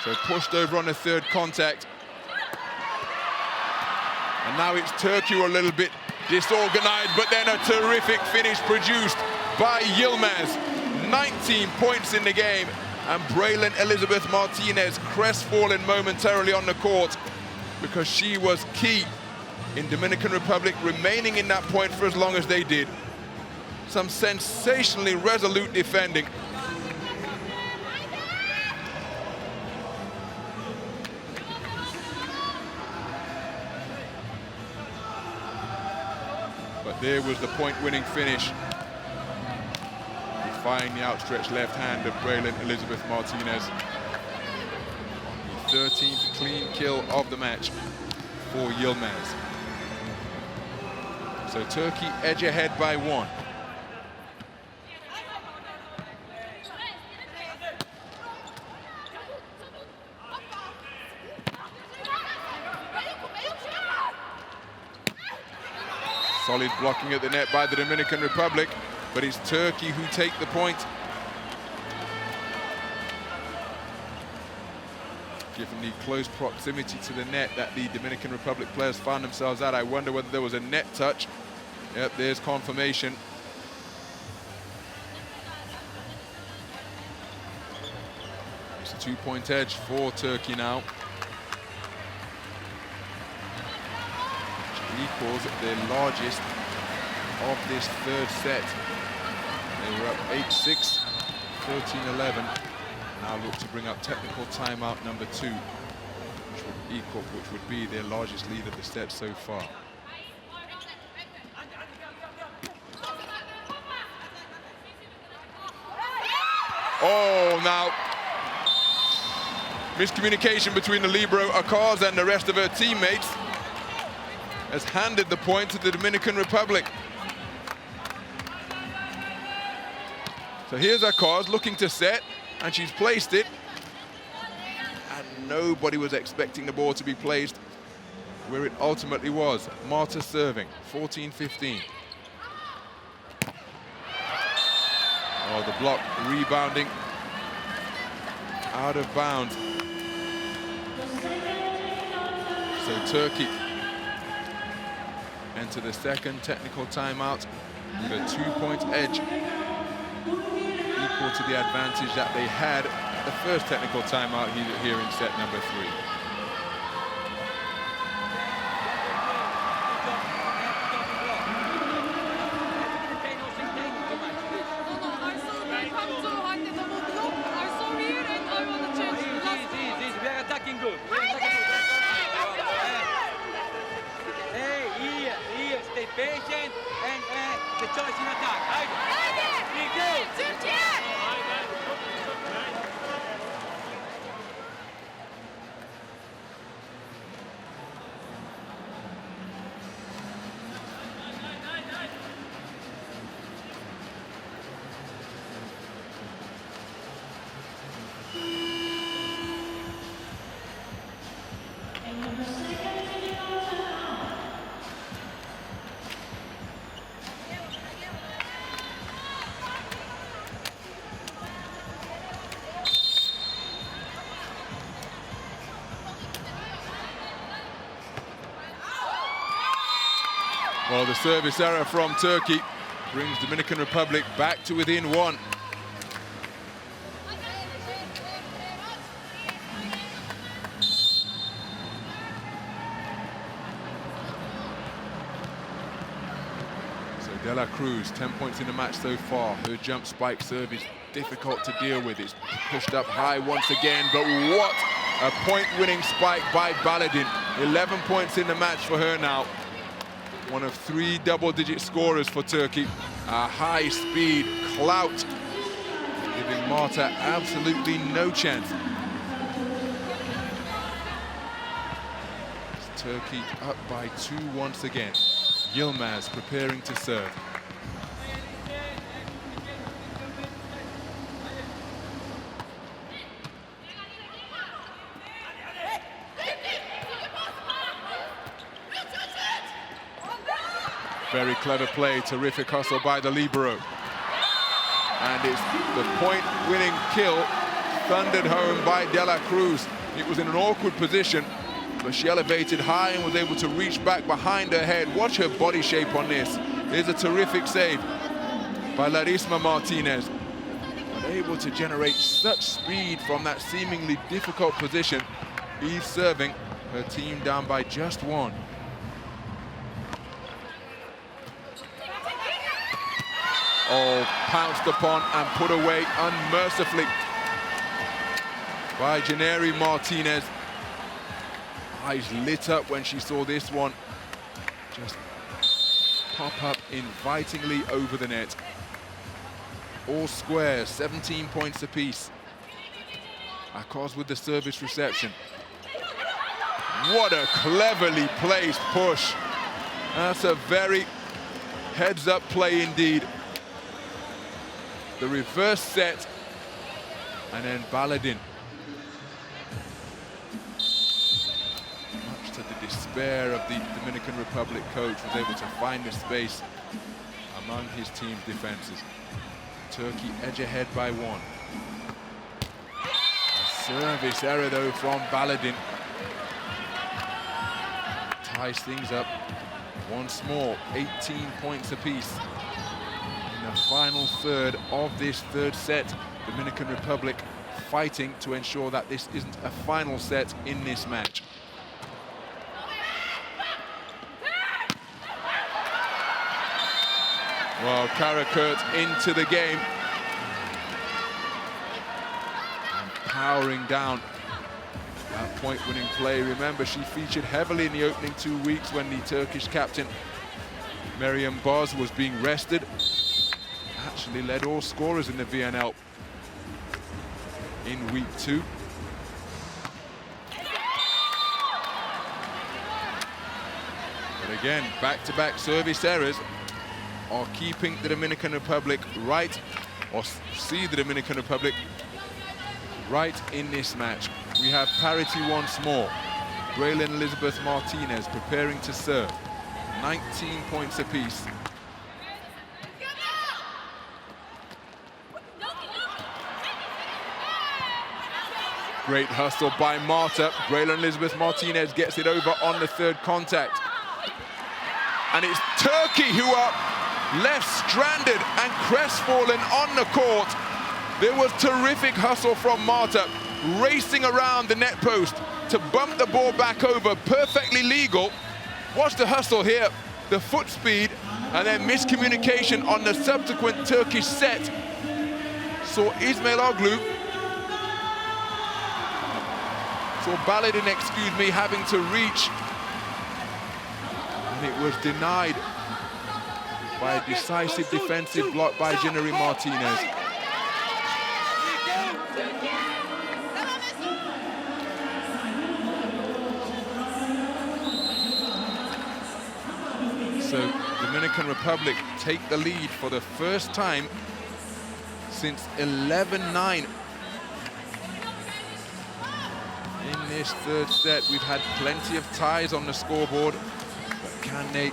So pushed over on the third contact. And now it's Turkey who are a little bit disorganized, but then a terrific finish produced by Yilmaz. 19 points in the game, and Braylon Elizabeth Martinez crestfallen momentarily on the court because she was key in Dominican Republic remaining in that point for as long as they did. Some sensationally resolute defending. But there was the point-winning finish, defying the outstretched left hand of Braylon Elizabeth Martinez. The 13th clean kill of the match for Yilmaz. So Turkey edge ahead by 1. Solid blocking at the net by the Dominican Republic, but it's Turkey who take the point. Given the close proximity to the net that the Dominican Republic players found themselves at, I wonder whether there was a net touch. Yep, there's confirmation. It's a 2-point edge for Turkey now. Equals their largest of this third set. They were up 8-6, 13-11. Now look to bring up technical timeout number 2, which would be their largest lead of the set so far. Oh, now miscommunication between the libero Akars and the rest of her teammates has handed the point to the Dominican Republic. So here's Akars looking to set, and she's placed it. And nobody was expecting the ball to be placed where it ultimately was. Marta serving, 14-15. Oh, the block rebounding out of bounds. So Turkey enter the second technical timeout with a 2-point edge, equal to the advantage that they had at the first technical timeout here in set number 3. Patient and the choice in attack. Well, the service error from Turkey brings Dominican Republic back to within 1. So De La Cruz, 10 points in the match so far. Her jump spike serve is difficult to deal with. It's pushed up high once again, but what a point-winning spike by Baladin. 11 points in the match for her now. One of 3 double-digit scorers for Turkey. A high-speed clout, giving Marta absolutely no chance. Turkey up by 2 once again. Yilmaz preparing to serve. Very clever play, terrific hustle by the libero. And it's the point-winning kill, thundered home by De La Cruz. It was in an awkward position, but she elevated high and was able to reach back behind her head. Watch her body shape on this. There's a terrific save by Larisma Martinez. But able to generate such speed from that seemingly difficult position. Eve serving, her team down by just 1. Oh, pounced upon and put away unmercifully by Janeri Martinez. Eyes lit up when she saw this one just pop up invitingly over the net. All square, 17 points apiece. Akos with the service reception. What a cleverly placed push. That's a very heads-up play indeed. The reverse set, and then Baladin. Much to the despair of the Dominican Republic coach, was able to find the space among his team's defenses. Turkey edge ahead by 1. A service error though from Baladin. Ties things up once more, 18 points apiece. In the final third of this third set, Dominican Republic fighting to ensure that this isn't a final set in this match. Well, Karakurt into the game. And powering down that point-winning play. Remember, she featured heavily in the opening 2 weeks when the Turkish captain, Meryem Boz, was being rested. Actually led all scorers in the VNL in week 2. But again, back-to-back service errors are keeping the Dominican Republic right, or see the Dominican Republic right in this match. We have parity once more. Braylon Elizabeth Martinez preparing to serve. 19 points apiece. Great hustle by Marta. Braylon Elizabeth Martinez gets it over on the third contact. And it's Turkey who are left stranded and crestfallen on the court. There was terrific hustle from Marta, racing around the net post to bump the ball back over, perfectly legal. Watch the hustle here, the foot speed, and then miscommunication on the subsequent Turkish set. Saw Ismail Oglu, saw Baladin, excuse me, having to reach, and it was denied by a decisive defensive block by Janeri Martinez. So Dominican Republic take the lead for the first time since 11-9. In this third set, we've had plenty of ties on the scoreboard, but can they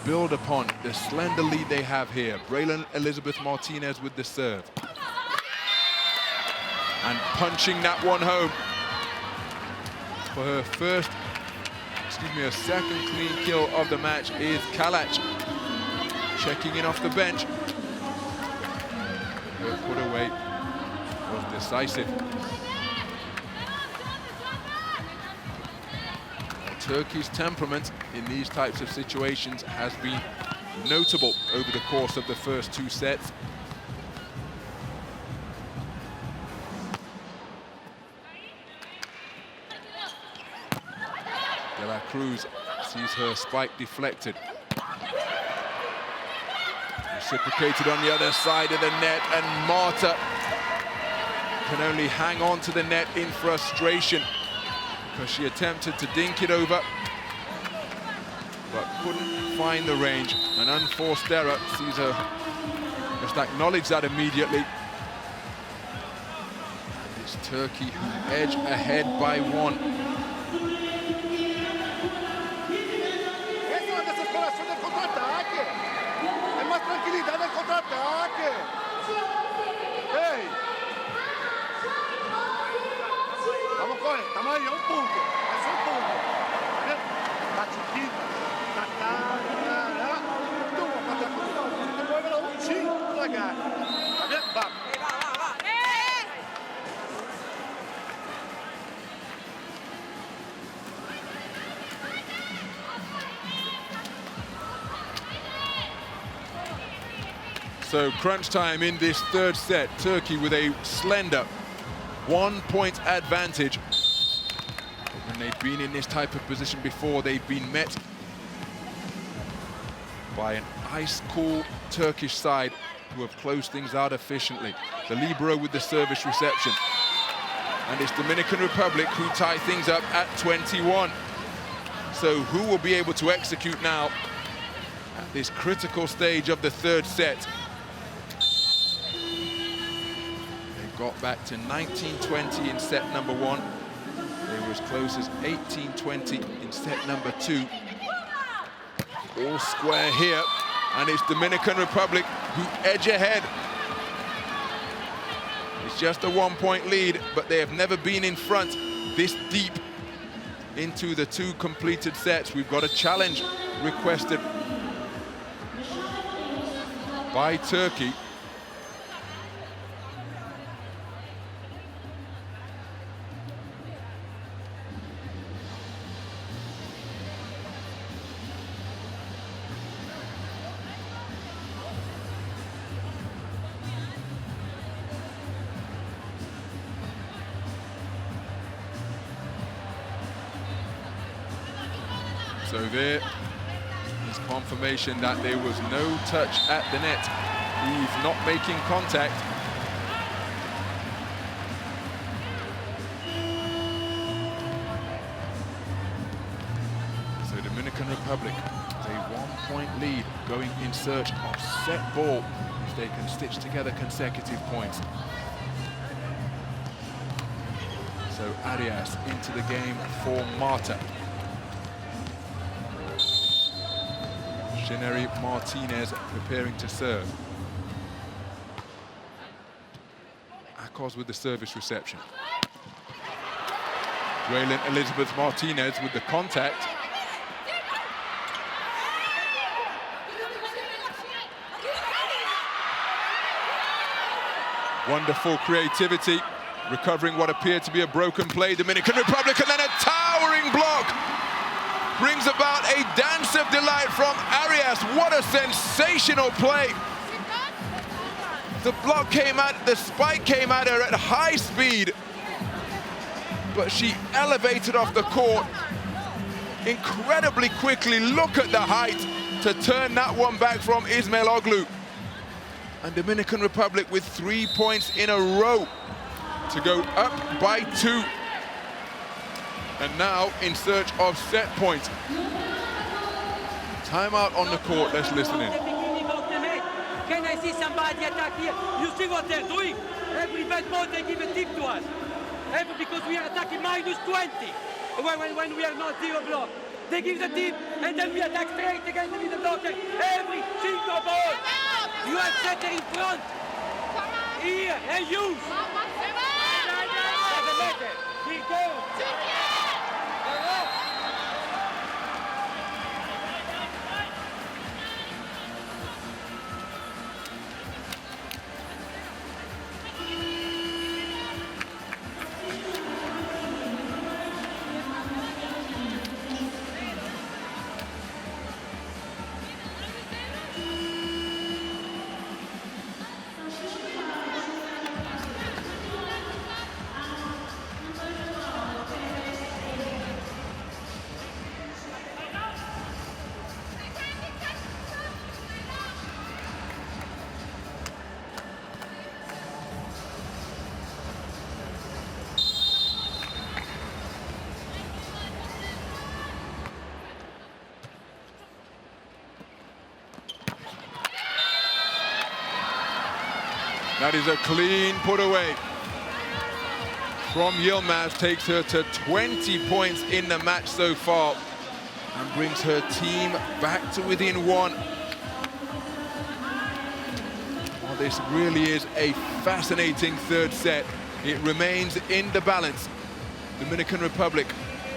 build upon the slender lead they have here? Braylon Elizabeth Martinez with the serve. And punching that one home for her first, her second clean kill of the match is Kalac. Checking in off the bench. Her put away was decisive. Turkey's temperament in these types of situations has been notable over the course of the first 2 sets. De La Cruz sees her spike deflected. Reciprocated on the other side of the net, and Marta can only hang on to the net in frustration because she attempted to dink it over but couldn't find the range. An unforced error. Sees her just acknowledge that immediately. It's Turkey who edge ahead by 1. Esa es la desesperación del contraataque. Es más tranquilidad del contraataque. Hey. Vamos, coge. Estamos ahí a un punto. Es un punto. La chiquita. Tú vas a patear con todo. Te mueve la un chingo la gana. ¿Está bien? Vamos. So crunch time in this third set. Turkey with a slender 1-point advantage. When they've been in this type of position before, they've been met by an ice-cool Turkish side who have closed things out efficiently. The libero with the service reception. And it's Dominican Republic who tie things up at 21. So who will be able to execute now at this critical stage of the third set? Got back to 19-20 in set number 1. They were as close as 18-20 in set number 2. All square here, and it's Dominican Republic who edge ahead. It's just a 1-point lead, but they have never been in front this deep into the 2 completed sets. We've got a challenge requested by Turkey. So there is confirmation that there was no touch at the net. Eve not making contact. So Dominican Republic with a 1-point lead, going in search of set ball if they can stitch together consecutive points. So Arias into the game for Marta. Shineri Martinez preparing to serve. Akos with the service reception. Graylin Elizabeth Martinez with the contact. Wonderful creativity, recovering what appeared to be a broken play. Dominican Republic, and then a towering block. Brings about a dance of delight from Arias. What a sensational play. The block came out, the spike came at her at high speed, but she elevated off the court incredibly quickly. Look at the height to turn that one back from Ismail Oglu. And Dominican Republic with 3 points in a row to go up by 2. And now in search of set points. Timeout on the court, let's listen in. Can I see somebody attack here? You see what they're doing? Every bad ball they give a tip to us. Because we are attacking minus 20. When we are not 0 block. They give the tip and then we attack straight again with the blocker. Every single ball. You have setter in front. Here, and use. Doesn't matter. We go. That is a clean put away from Yilmaz, takes her to 20 points in the match so far and brings her team back to within 1. Well, this really is a fascinating third set. It remains in the balance. Dominican Republic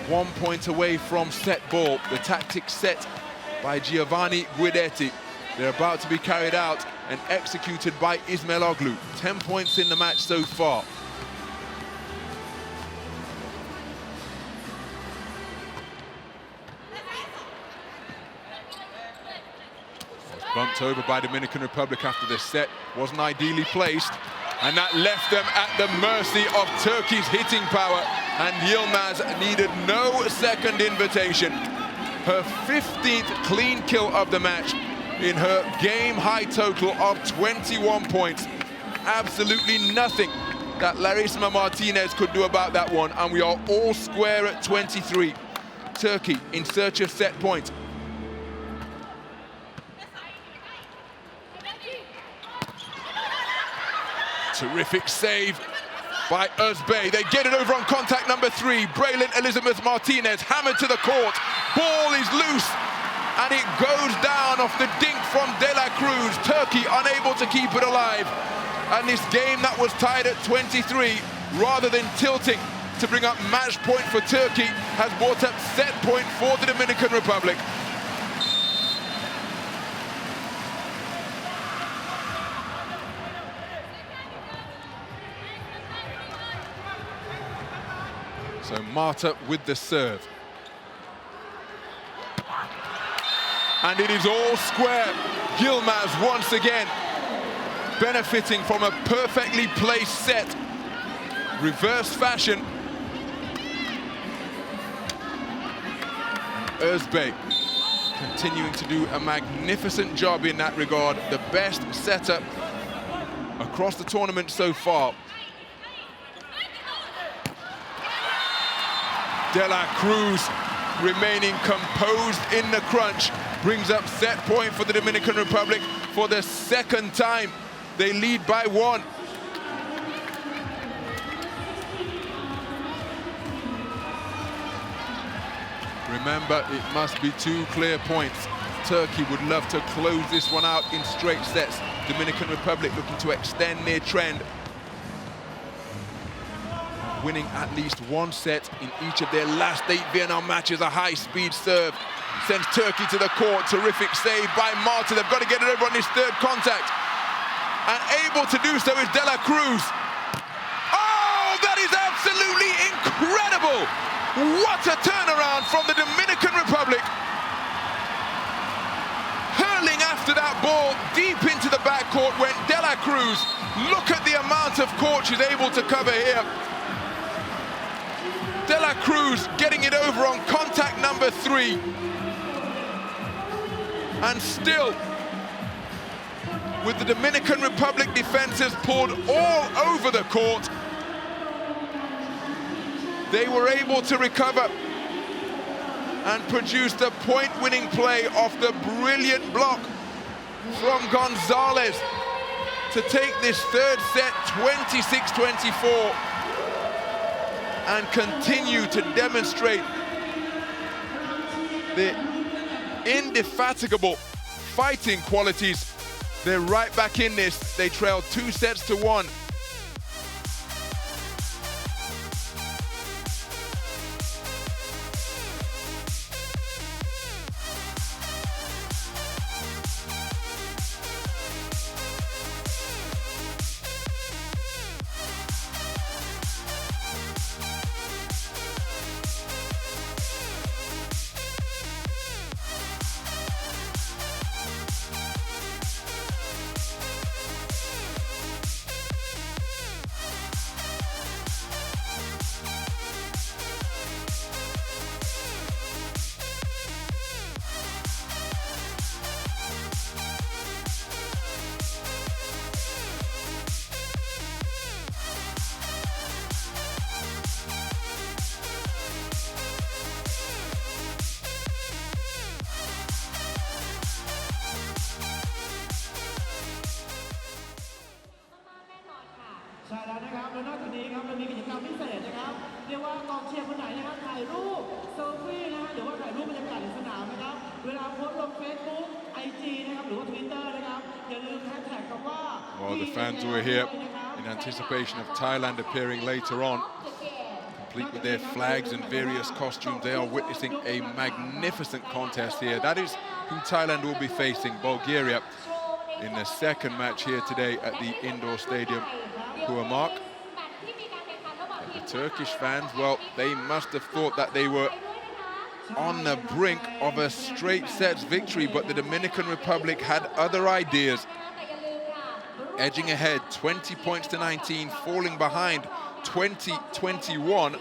1 point away from set ball. The tactics set by Giovanni Guidetti. They're about to be carried out and executed by Ismailoglu. 10 points in the match so far. Was bumped over by Dominican Republic after the set. Wasn't ideally placed. And that left them at the mercy of Turkey's hitting power. And Yilmaz needed no second invitation. Her 15th clean kill of the match in her game-high total of 21 points. Absolutely nothing that Larissima Martinez could do about that one. And we are all square at 23. Turkey in search of set points. Terrific save by Özbey. They get it over on contact number 3. Braylon Elizabeth Martinez hammered to the court. Ball is loose and it goes down off the dink from De La Cruz. Turkey unable to keep it alive. And this game that was tied at 23, rather than tilting to bring up match point for Turkey, has brought up set point for the Dominican Republic. So Marta with the serve. And it is all square. Yilmaz once again benefiting from a perfectly placed set. Reverse fashion. Özbey continuing to do a magnificent job in that regard. The best setter across the tournament so far. De La Cruz remaining composed in the crunch, brings up set point for the Dominican Republic for the second time. They lead by 1. Remember, it must be 2 clear points. Turkey would love to close this one out in straight sets. Dominican Republic looking to extend their trend, winning at least 1 set in each of their last 8 Vietnam matches. A high-speed serve sends Turkey to the court. Terrific save by Marta. They've got to get it over on this third contact. And able to do so is De La Cruz. Oh, that is absolutely incredible! What a turnaround from the Dominican Republic. Hurling after that ball deep into the backcourt went De La Cruz. Look at the amount of court she's able to cover here. De La Cruz getting it over on contact number 3. And still, with the Dominican Republic defenses pulled all over the court, they were able to recover and produce the point-winning play off the brilliant block from Gonzalez to take this third set 26-24. And continue to demonstrate the indefatigable fighting qualities. They're right back in this. They trailed 2 sets to 1. เรียกว่ากองเชียร์คนไหนนะครับถ่ายรูปเซลฟี่นะฮะหรือว่าถ่ายรูปบรรยากาศในสนามนะครับเวลาโพสต์ลง Facebook IG นะครับหรือว่า Twitter นะครับอย่าลืมแฮชแท็กคำว่า Well, the fans were here in anticipation of Thailand appearing later on, complete with their flags and various costumes. They are witnessing a magnificent contest here. That is who Thailand will be facing, Bulgaria, in the second match here today at the indoor stadium, Huamark. The Turkish fans, well, they must have thought that they were on the brink of a straight sets victory, but the Dominican Republic had other ideas, edging ahead 20 points to 19, falling behind 20-21,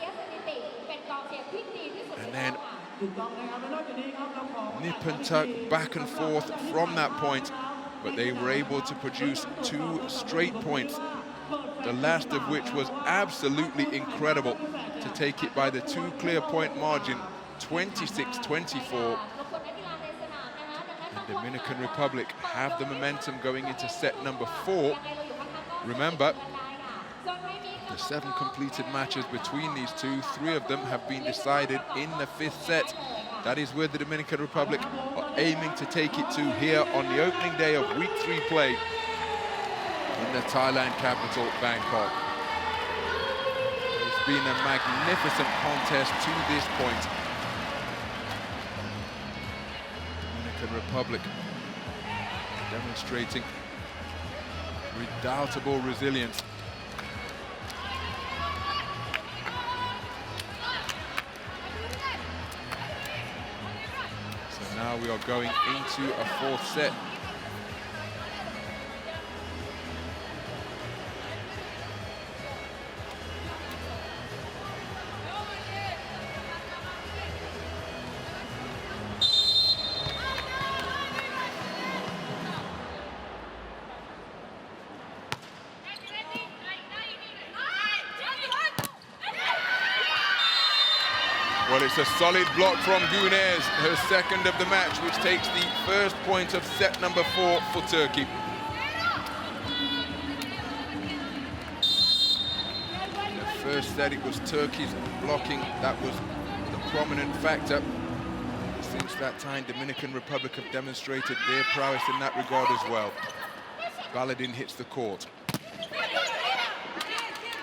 and then nip and tuck back and forth from that point, but they were able to produce 2 straight points, the last of which was absolutely incredible, to take it by the 2 clear point margin, 26-24. And Dominican Republic have the momentum going into set number 4. Remember, the 7 completed matches between these two, 3 of them have been decided in the 5th set. That is where the Dominican Republic are aiming to take it to here on the opening day of week 3 play in the Thailand capital, Bangkok. It's been a magnificent contest to this point. Dominican Republic demonstrating redoubtable resilience. So now we are going into a 4th set. Well, it's a solid block from Gunes, her second of the match, which takes the first point of set number 4 for Turkey. In the first set, it was Turkey's blocking that was the prominent factor. Since that time, Dominican Republic have demonstrated their prowess in that regard as well. Baladin hits the court.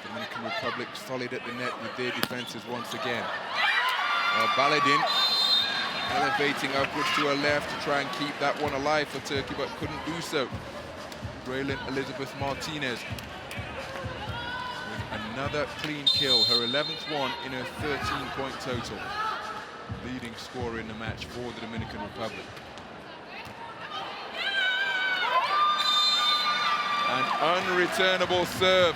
Dominican Republic solid at the net with their defenses once again. Baladin elevating upwards to her left to try and keep that one alive for Turkey, but couldn't do so. Brilliant Elizabeth Martinez with another clean kill, her 11th one in her 13-point total. Leading scorer in the match for the Dominican Republic. An unreturnable serve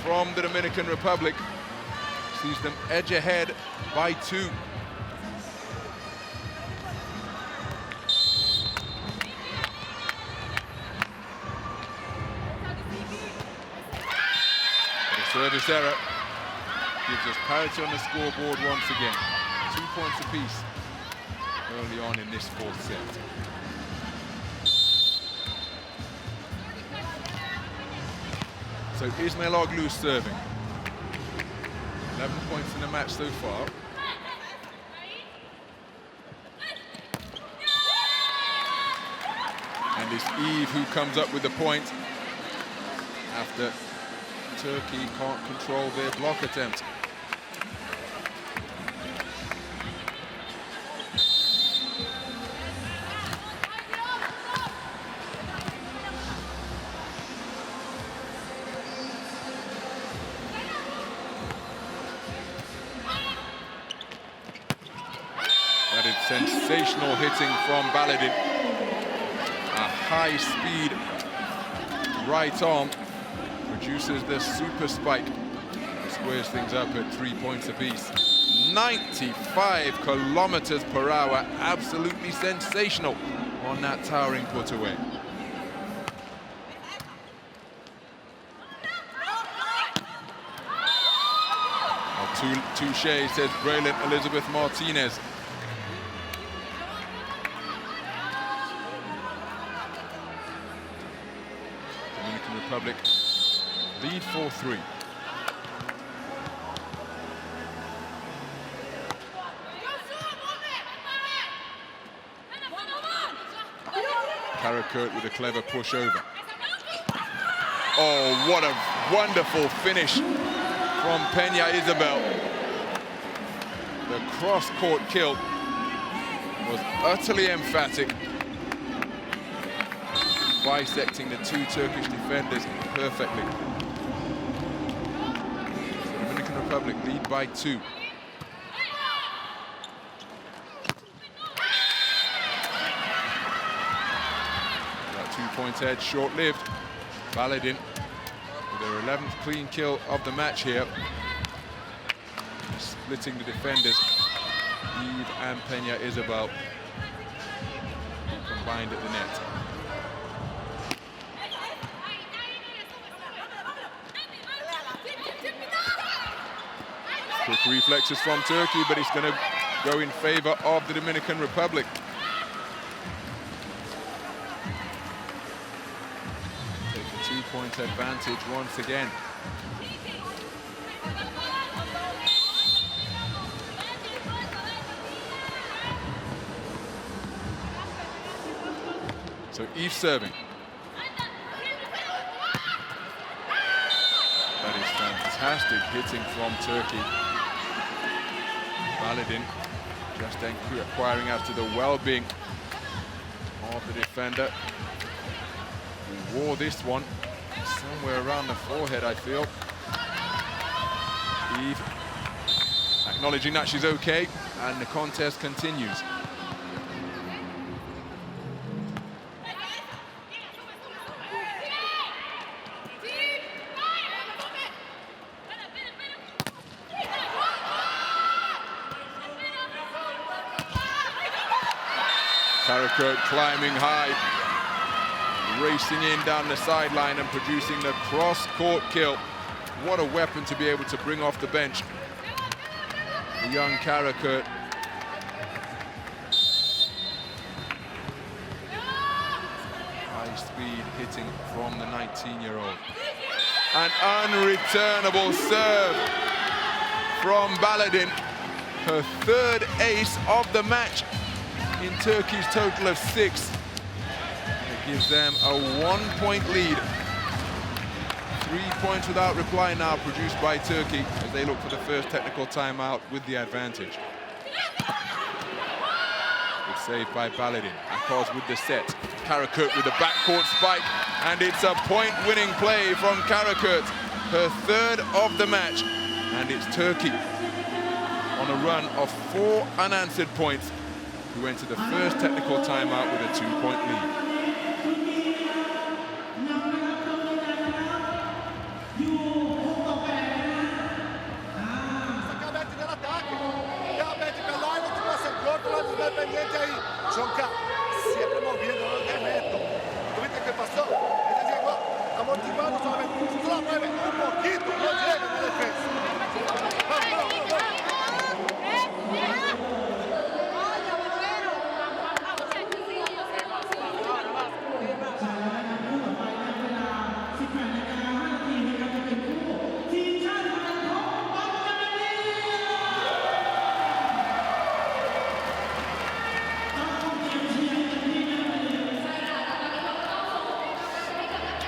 from the Dominican Republic sees them edge ahead by 2. Service error gives us parity on the scoreboard once again. 2 points apiece early on in this 4th set. So Ismail Oglu serving. 11 points in the match so far. And it's Eve who comes up with the point after Turkey can't control their block attempt. That is sensational hitting from Baladin. A high speed right arm produces the super spike. Squares things up at 3 points apiece. 95 kilometers per hour, absolutely sensational on that towering put away. Touche, says brilliant Elizabeth Martinez. Dominican Republic lead 4-3. Karakurt with a clever push over. Oh, what a wonderful finish from Peña Isabel. The cross-court kill was utterly emphatic, bisecting the two Turkish defenders perfectly. The Dominican Republic lead by 2. That two-point edge short-lived. Baladin with their 11th clean kill of the match here. Splitting the defenders, Eve and Peña Isabel, combined at the net. Quick reflexes from Turkey, but it's going to go in favor of the Dominican Republic. Take a two-point advantage once again. So Eve serving. That is fantastic hitting from Turkey. Baladin just inquiring as to the well-being of the defender, who wore this one somewhere around the forehead, I feel. Eve acknowledging that she's okay, and the contest continues. Karakurt climbing high, racing in down the sideline and producing the cross-court kill. What a weapon to be able to bring off the bench. The young Karakurt. High speed hitting from the 19-year-old. An unreturnable serve from Baladin. Her 3rd ace of the match in Turkey's total of 6. It gives them a 1-point lead. 3 points without reply now produced by Turkey as they look for the first technical timeout with the advantage. Good save by Baladin. Akos with the set. Karakurt with the backcourt spike, and it's a point-winning play from Karakurt. Her 3rd of the match, and it's Turkey on a run of 4 unanswered points, who enter the first technical timeout with a 2-point lead. Siempre moviendo el reto. ¿Tuviste qué pasó? Ella llegó amortiguando solamente, solo mueve un poquito, no llega en la defensa.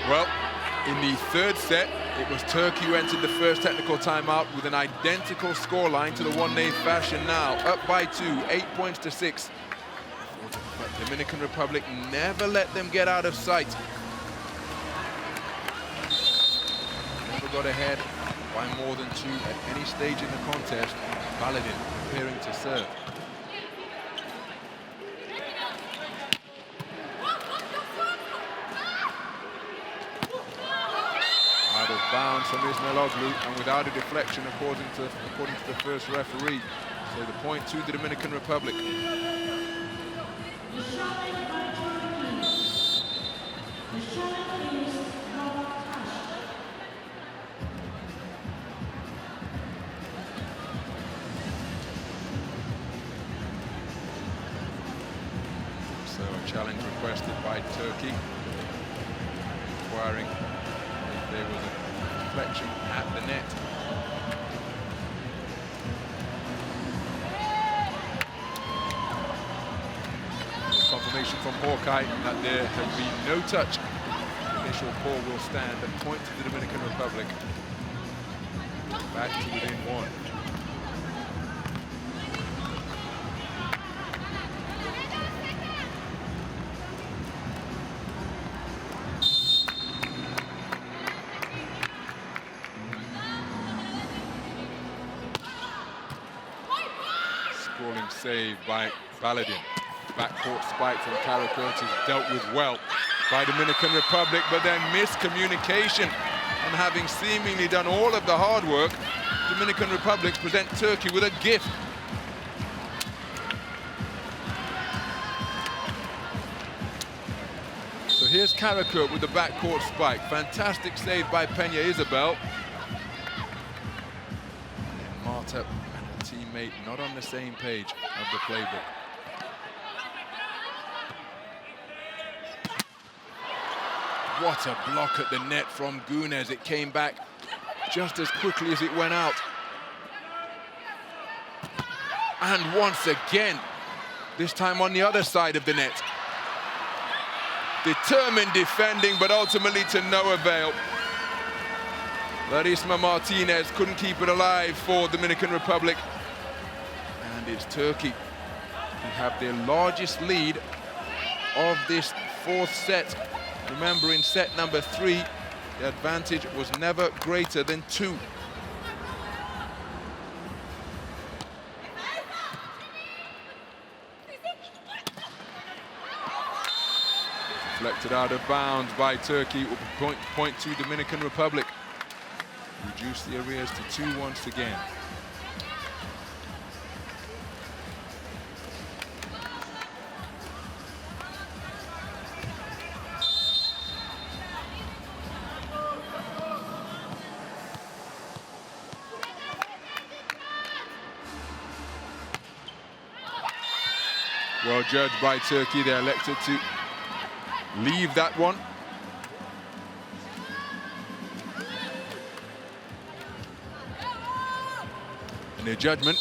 Well, in the 3rd set, it was Turkey who entered the first technical timeout with an identical scoreline to the one they fashion now. Up by 2, 8 points to 6. But Dominican Republic never let them get out of sight. Never got ahead by more than 2 at any stage in the contest. Baladin preparing to serve. Out of bounds from Ismailoglu, and without a deflection according to the first referee. So the point to the Dominican Republic. So a challenge requested by Turkey, requiring if there was a deflection at the net. confirmation from Hawkeye that there has been no touch. Initial call will stand at point to the Dominican Republic. Back to within one. Sprawling save by Baladin. Backcourt spike from Karakurt is dealt with well by Dominican Republic, but then miscommunication. And having seemingly done all of the hard work, Dominican Republic present Turkey with a gift. So here's Karakurt with the backcourt spike. Fantastic save by Peña Isabel. And Marta and her teammate not on the same page of the playbook. What a block at the net from Gunes. It came back just as quickly as it went out. And once again, this time on the other side of the net. Determined defending, but ultimately to no avail. Larisma Martinez couldn't keep it alive for Dominican Republic. And it's Turkey who have their largest lead of this fourth set. Remember, in set number 3, the advantage was never greater than 2. Deflected out of bounds by Turkey. Point to Dominican Republic. Reduce the arrears to 2 once again. Well judged by Turkey. They elected to leave that one. And their judgment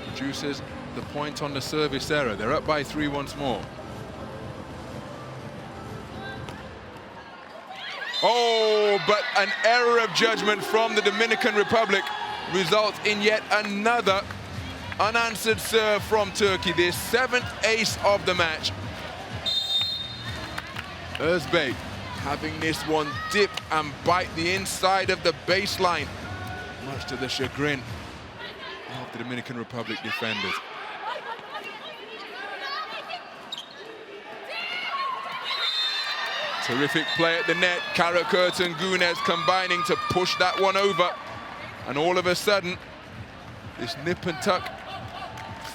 produces the point on the service error. They're up by 3 once more. Oh, but an error of judgment from the Dominican Republic results in yet another unanswered serve from Turkey, their 7th ace of the match. Özbey having this one dip and bite the inside of the baseline, much to the chagrin of the Dominican Republic defenders. Terrific play at the net. Karakurt and Gunes combining to push that one over. And all of a sudden, this nip and tuck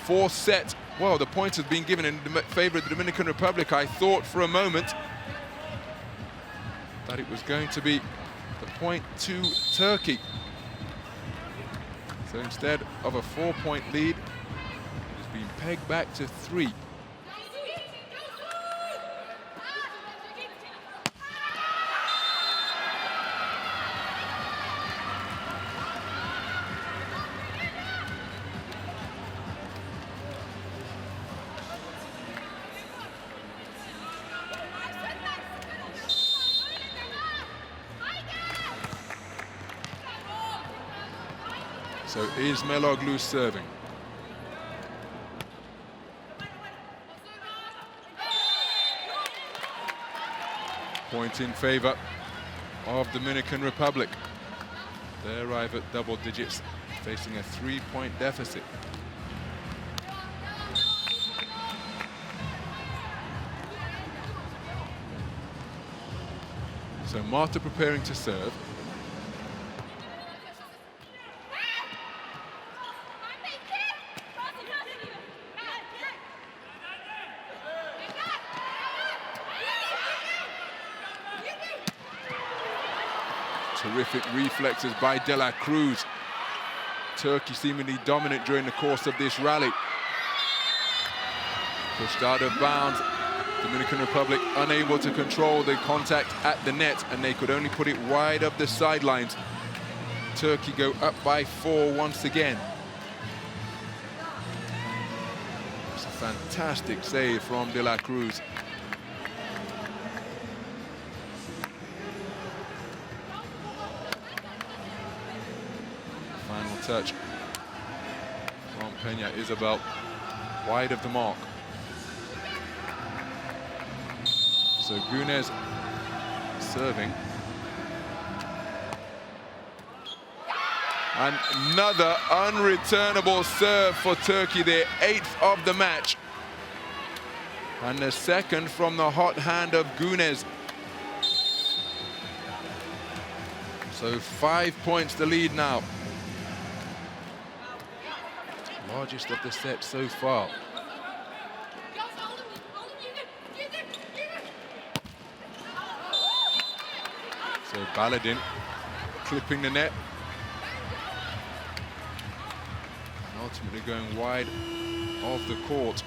4th set. Well, the point has been given in favor of the Dominican Republic. I thought for a moment that it was going to be the point to Turkey. So instead of a 4-point lead, it has been pegged back to 3. So is Meloglu serving? Point in favor of Dominican Republic. They arrive at double digits, facing a 3-point deficit. So Marta preparing to serve. Terrific reflexes by De La Cruz. Turkey seemingly dominant during the course of this rally. Pushed out of bounds. Dominican Republic unable to control the contact at the net, and they could only put it wide of the sidelines. Turkey go up by 4 once again. It's a Fantastic save from De La Cruz. Final touch from Peña Isabel, wide of the mark. So Gunes serving. And another unreturnable serve for Turkey, their 8th of the match. And the second from the hot hand of Gunes. So 5 points the lead now. Largest of the set so far. So Baladin clipping the net. And ultimately going wide of the court.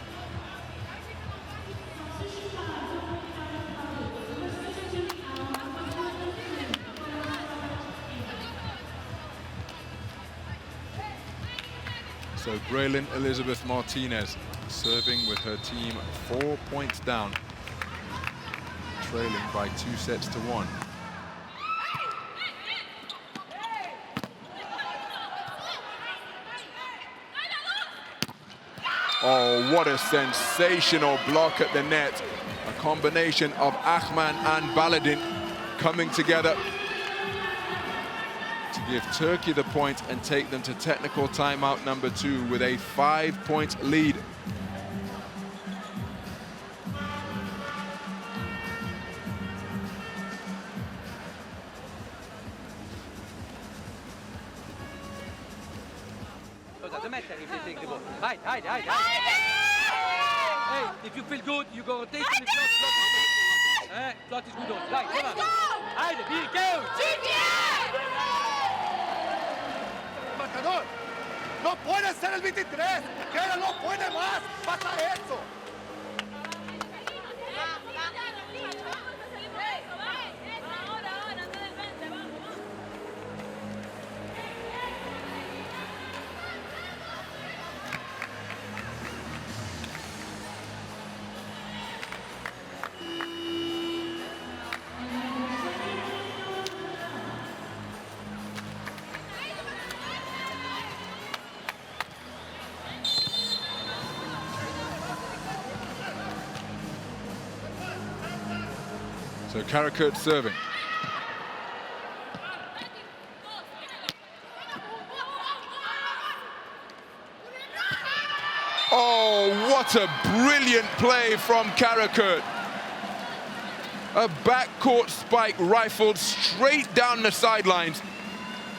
So Braylon Elizabeth Martinez serving with her team 4 points down, trailing by 2 sets to 1. Oh, what a sensational block at the net. A combination of Ahman and Baladin coming together to give Turkey the point and take them to technical timeout number 2 with a 5-point lead. Hey, if you feel good, you go rotate and flot is good. Right, come on. Haydi, bir, go! Marcador, no puede ser el 23, que él no puede más, pasa eso. So Karakurt serving. Oh, what a brilliant play from Karakurt. A backcourt spike rifled straight down the sidelines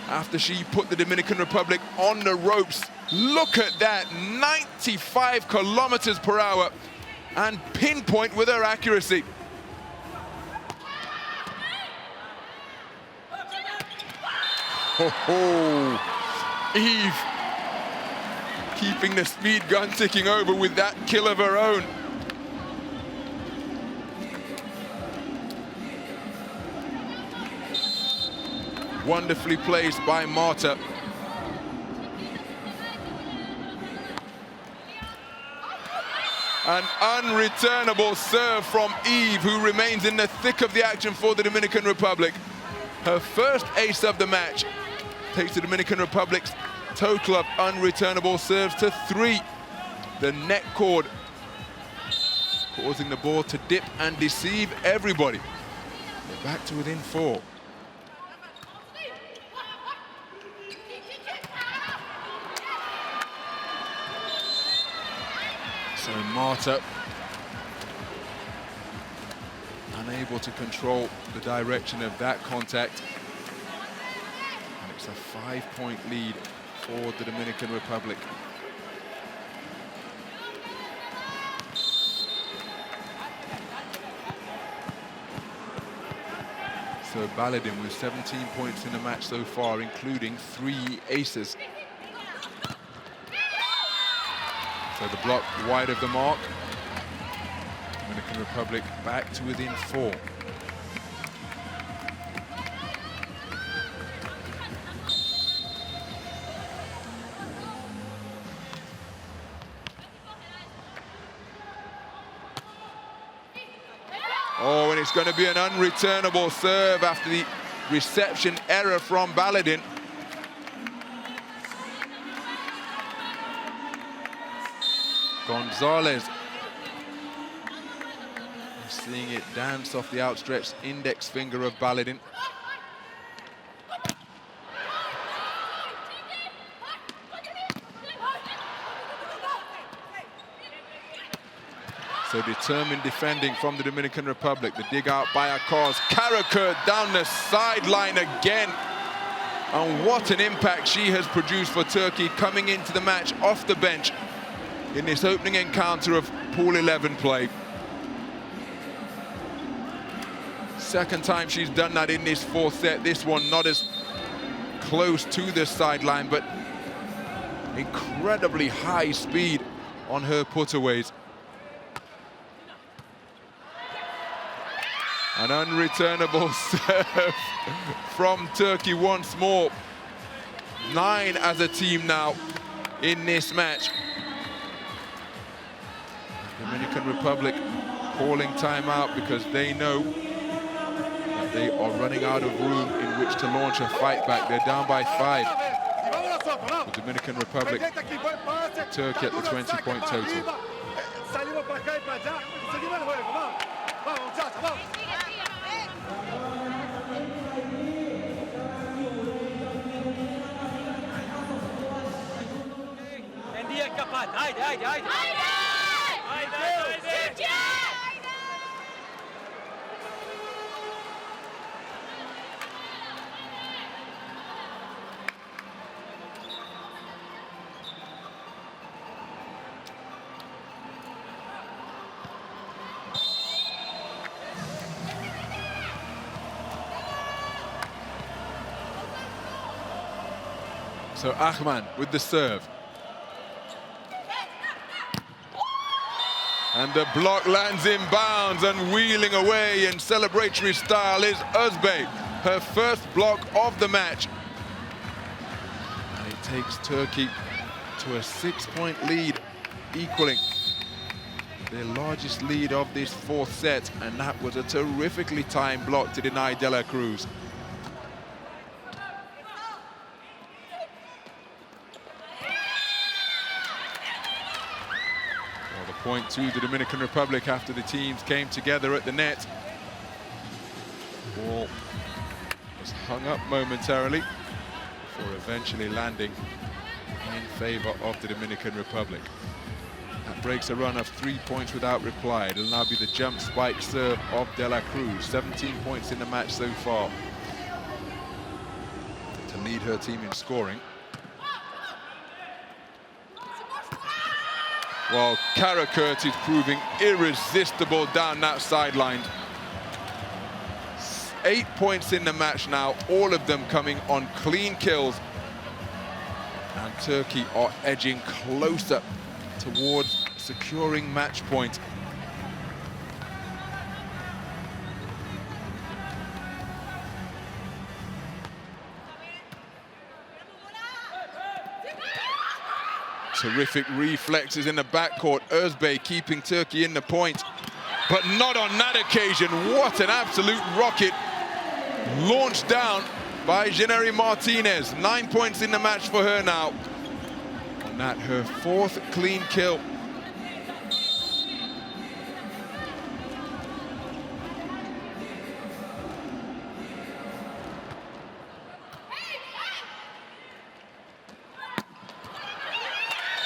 after she put the Dominican Republic on the ropes. Look at that, 95 kilometers per hour, and pinpoint with her accuracy. Oh, Eve keeping the speed gun ticking over with that kill of her own. Wonderfully placed by Marta. An unreturnable serve from Eve, who remains in the thick of the action for the Dominican Republic. Her first ace of the match takes the Dominican Republic's total of unreturnable serves to 3. The net cord causing the ball to dip and deceive everybody. They're back to within 4. So Marta unable to control the direction of that contact. And it's a 5-point lead for the Dominican Republic. So Baladin with 17 points in the match so far, including 3 aces. So the block wide of the mark. Dominican Republic back to within 4. Oh, and it's going to be an unreturnable serve after the reception error from Baladin. Gonzalez. Seeing it dance off the outstretched index finger of Baladin. So determined defending from the Dominican Republic. The dig out by Akars. Karakurt down the sideline again. And what an impact she has produced for Turkey coming into the match off the bench in this opening encounter of Pool 11 play. Second time she's done that in this fourth set. This one not as close to the sideline, but incredibly high speed on her putaways. An unreturnable serve from Turkey once more. 9 as a team now in this match. Dominican Republic calling timeout because they know that they are running out of room in which to launch a fight back. They're down by 5. The Dominican Republic, Turkey at the 20-point total. Haydi, haydi, haydi. Haydi, haydi. So Ahman with the serve. And the block lands in bounds, and wheeling away in celebratory style is Özbey. Her first block of the match. And it takes Turkey to a 6-point lead, equaling their largest lead of this fourth set. And that was a terrifically timed block to deny De La Cruz. Point to the Dominican Republic after the teams came together at the net. Ball was hung up momentarily before eventually landing in favor of the Dominican Republic. That breaks a run of 3 points without reply. It'll now be the jump spike serve of De La Cruz. 17 points in the match so far to lead her team in scoring. Well, Karakurt is proving irresistible down that sideline. 8 points in the match now, all of them coming on clean kills. And Turkey are edging closer towards securing match point. Terrific reflexes in the backcourt. Özbey keeping Turkey in the point, but not on that occasion. What an absolute rocket launched down by Jeneri Martinez. 9 points in the match for her now. And that her fourth clean kill.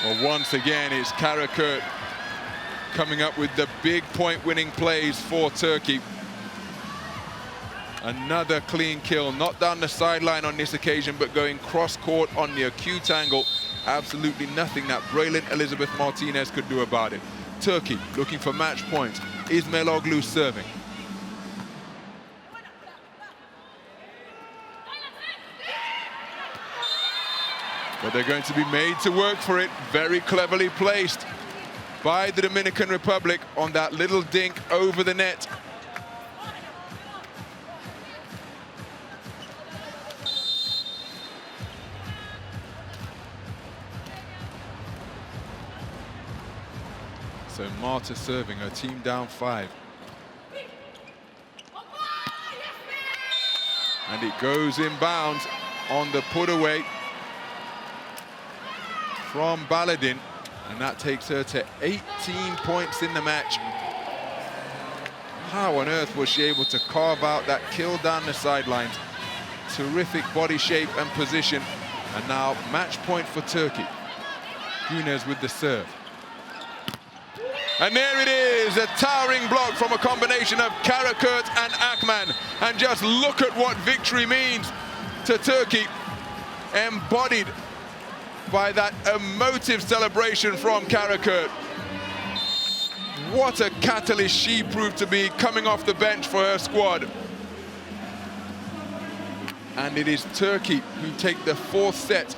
Well, once again, it's Karakurt coming up with the big point-winning plays for Turkey. Another clean kill, not down the sideline on this occasion, but going cross-court on the acute angle. Absolutely nothing that brilliant Elizabeth Martinez could do about it. Turkey looking for match point. Ismailoglu serving. But they're going to be made to work for it. Very cleverly placed by the Dominican Republic on that little dink over the net. So Marta serving, her team down 5. And it goes inbounds on the put away from Baladin. And that takes her to 18 points in the match. How on earth was she able to carve out that kill down the sidelines? Terrific body shape and position. And now match point for Turkey. Güneş with the serve. And there it is, a towering block from a combination of Karakurt and Akman. And just look at what victory means to Turkey, embodied by that emotive celebration from Karakurt. What a catalyst she proved to be coming off the bench for her squad. And it is Turkey who take the fourth set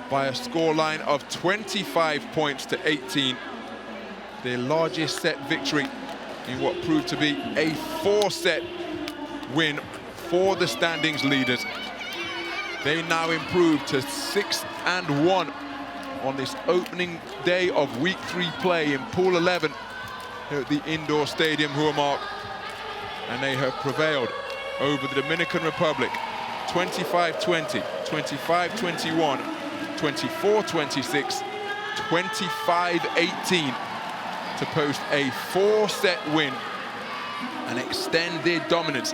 by a scoreline of 25 points to 18. Their largest set victory in what proved to be a 4-set win for the standings leaders. They now improve to 6-1 on this opening day of week 3 play in Pool 11 here at the indoor stadium Huamark. And they have prevailed over the Dominican Republic 25-20, 25-21, 24-26, 25-18 to post a 4-set win and extend their dominance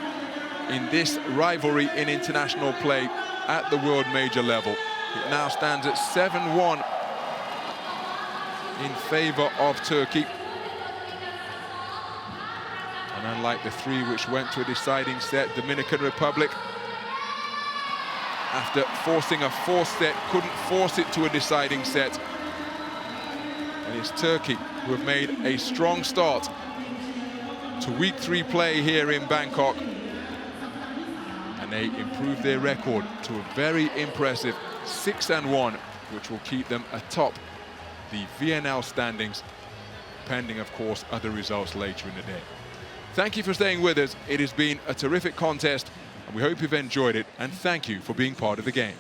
in this rivalry in international play at the world major level. It now stands at 7-1 in favor of Turkey. And unlike the 3 which went to a deciding set, Dominican Republic, after forcing a 4th set, couldn't force it to a deciding set. And it's Turkey who have made a strong start to week 3 play here in Bangkok. And they improved their record to a very impressive 6-1, which will keep them atop the VNL standings, pending, of course, other results later in the day. Thank you for staying with us. It has been a terrific contest, and we hope you've enjoyed it, and thank you for being part of the game.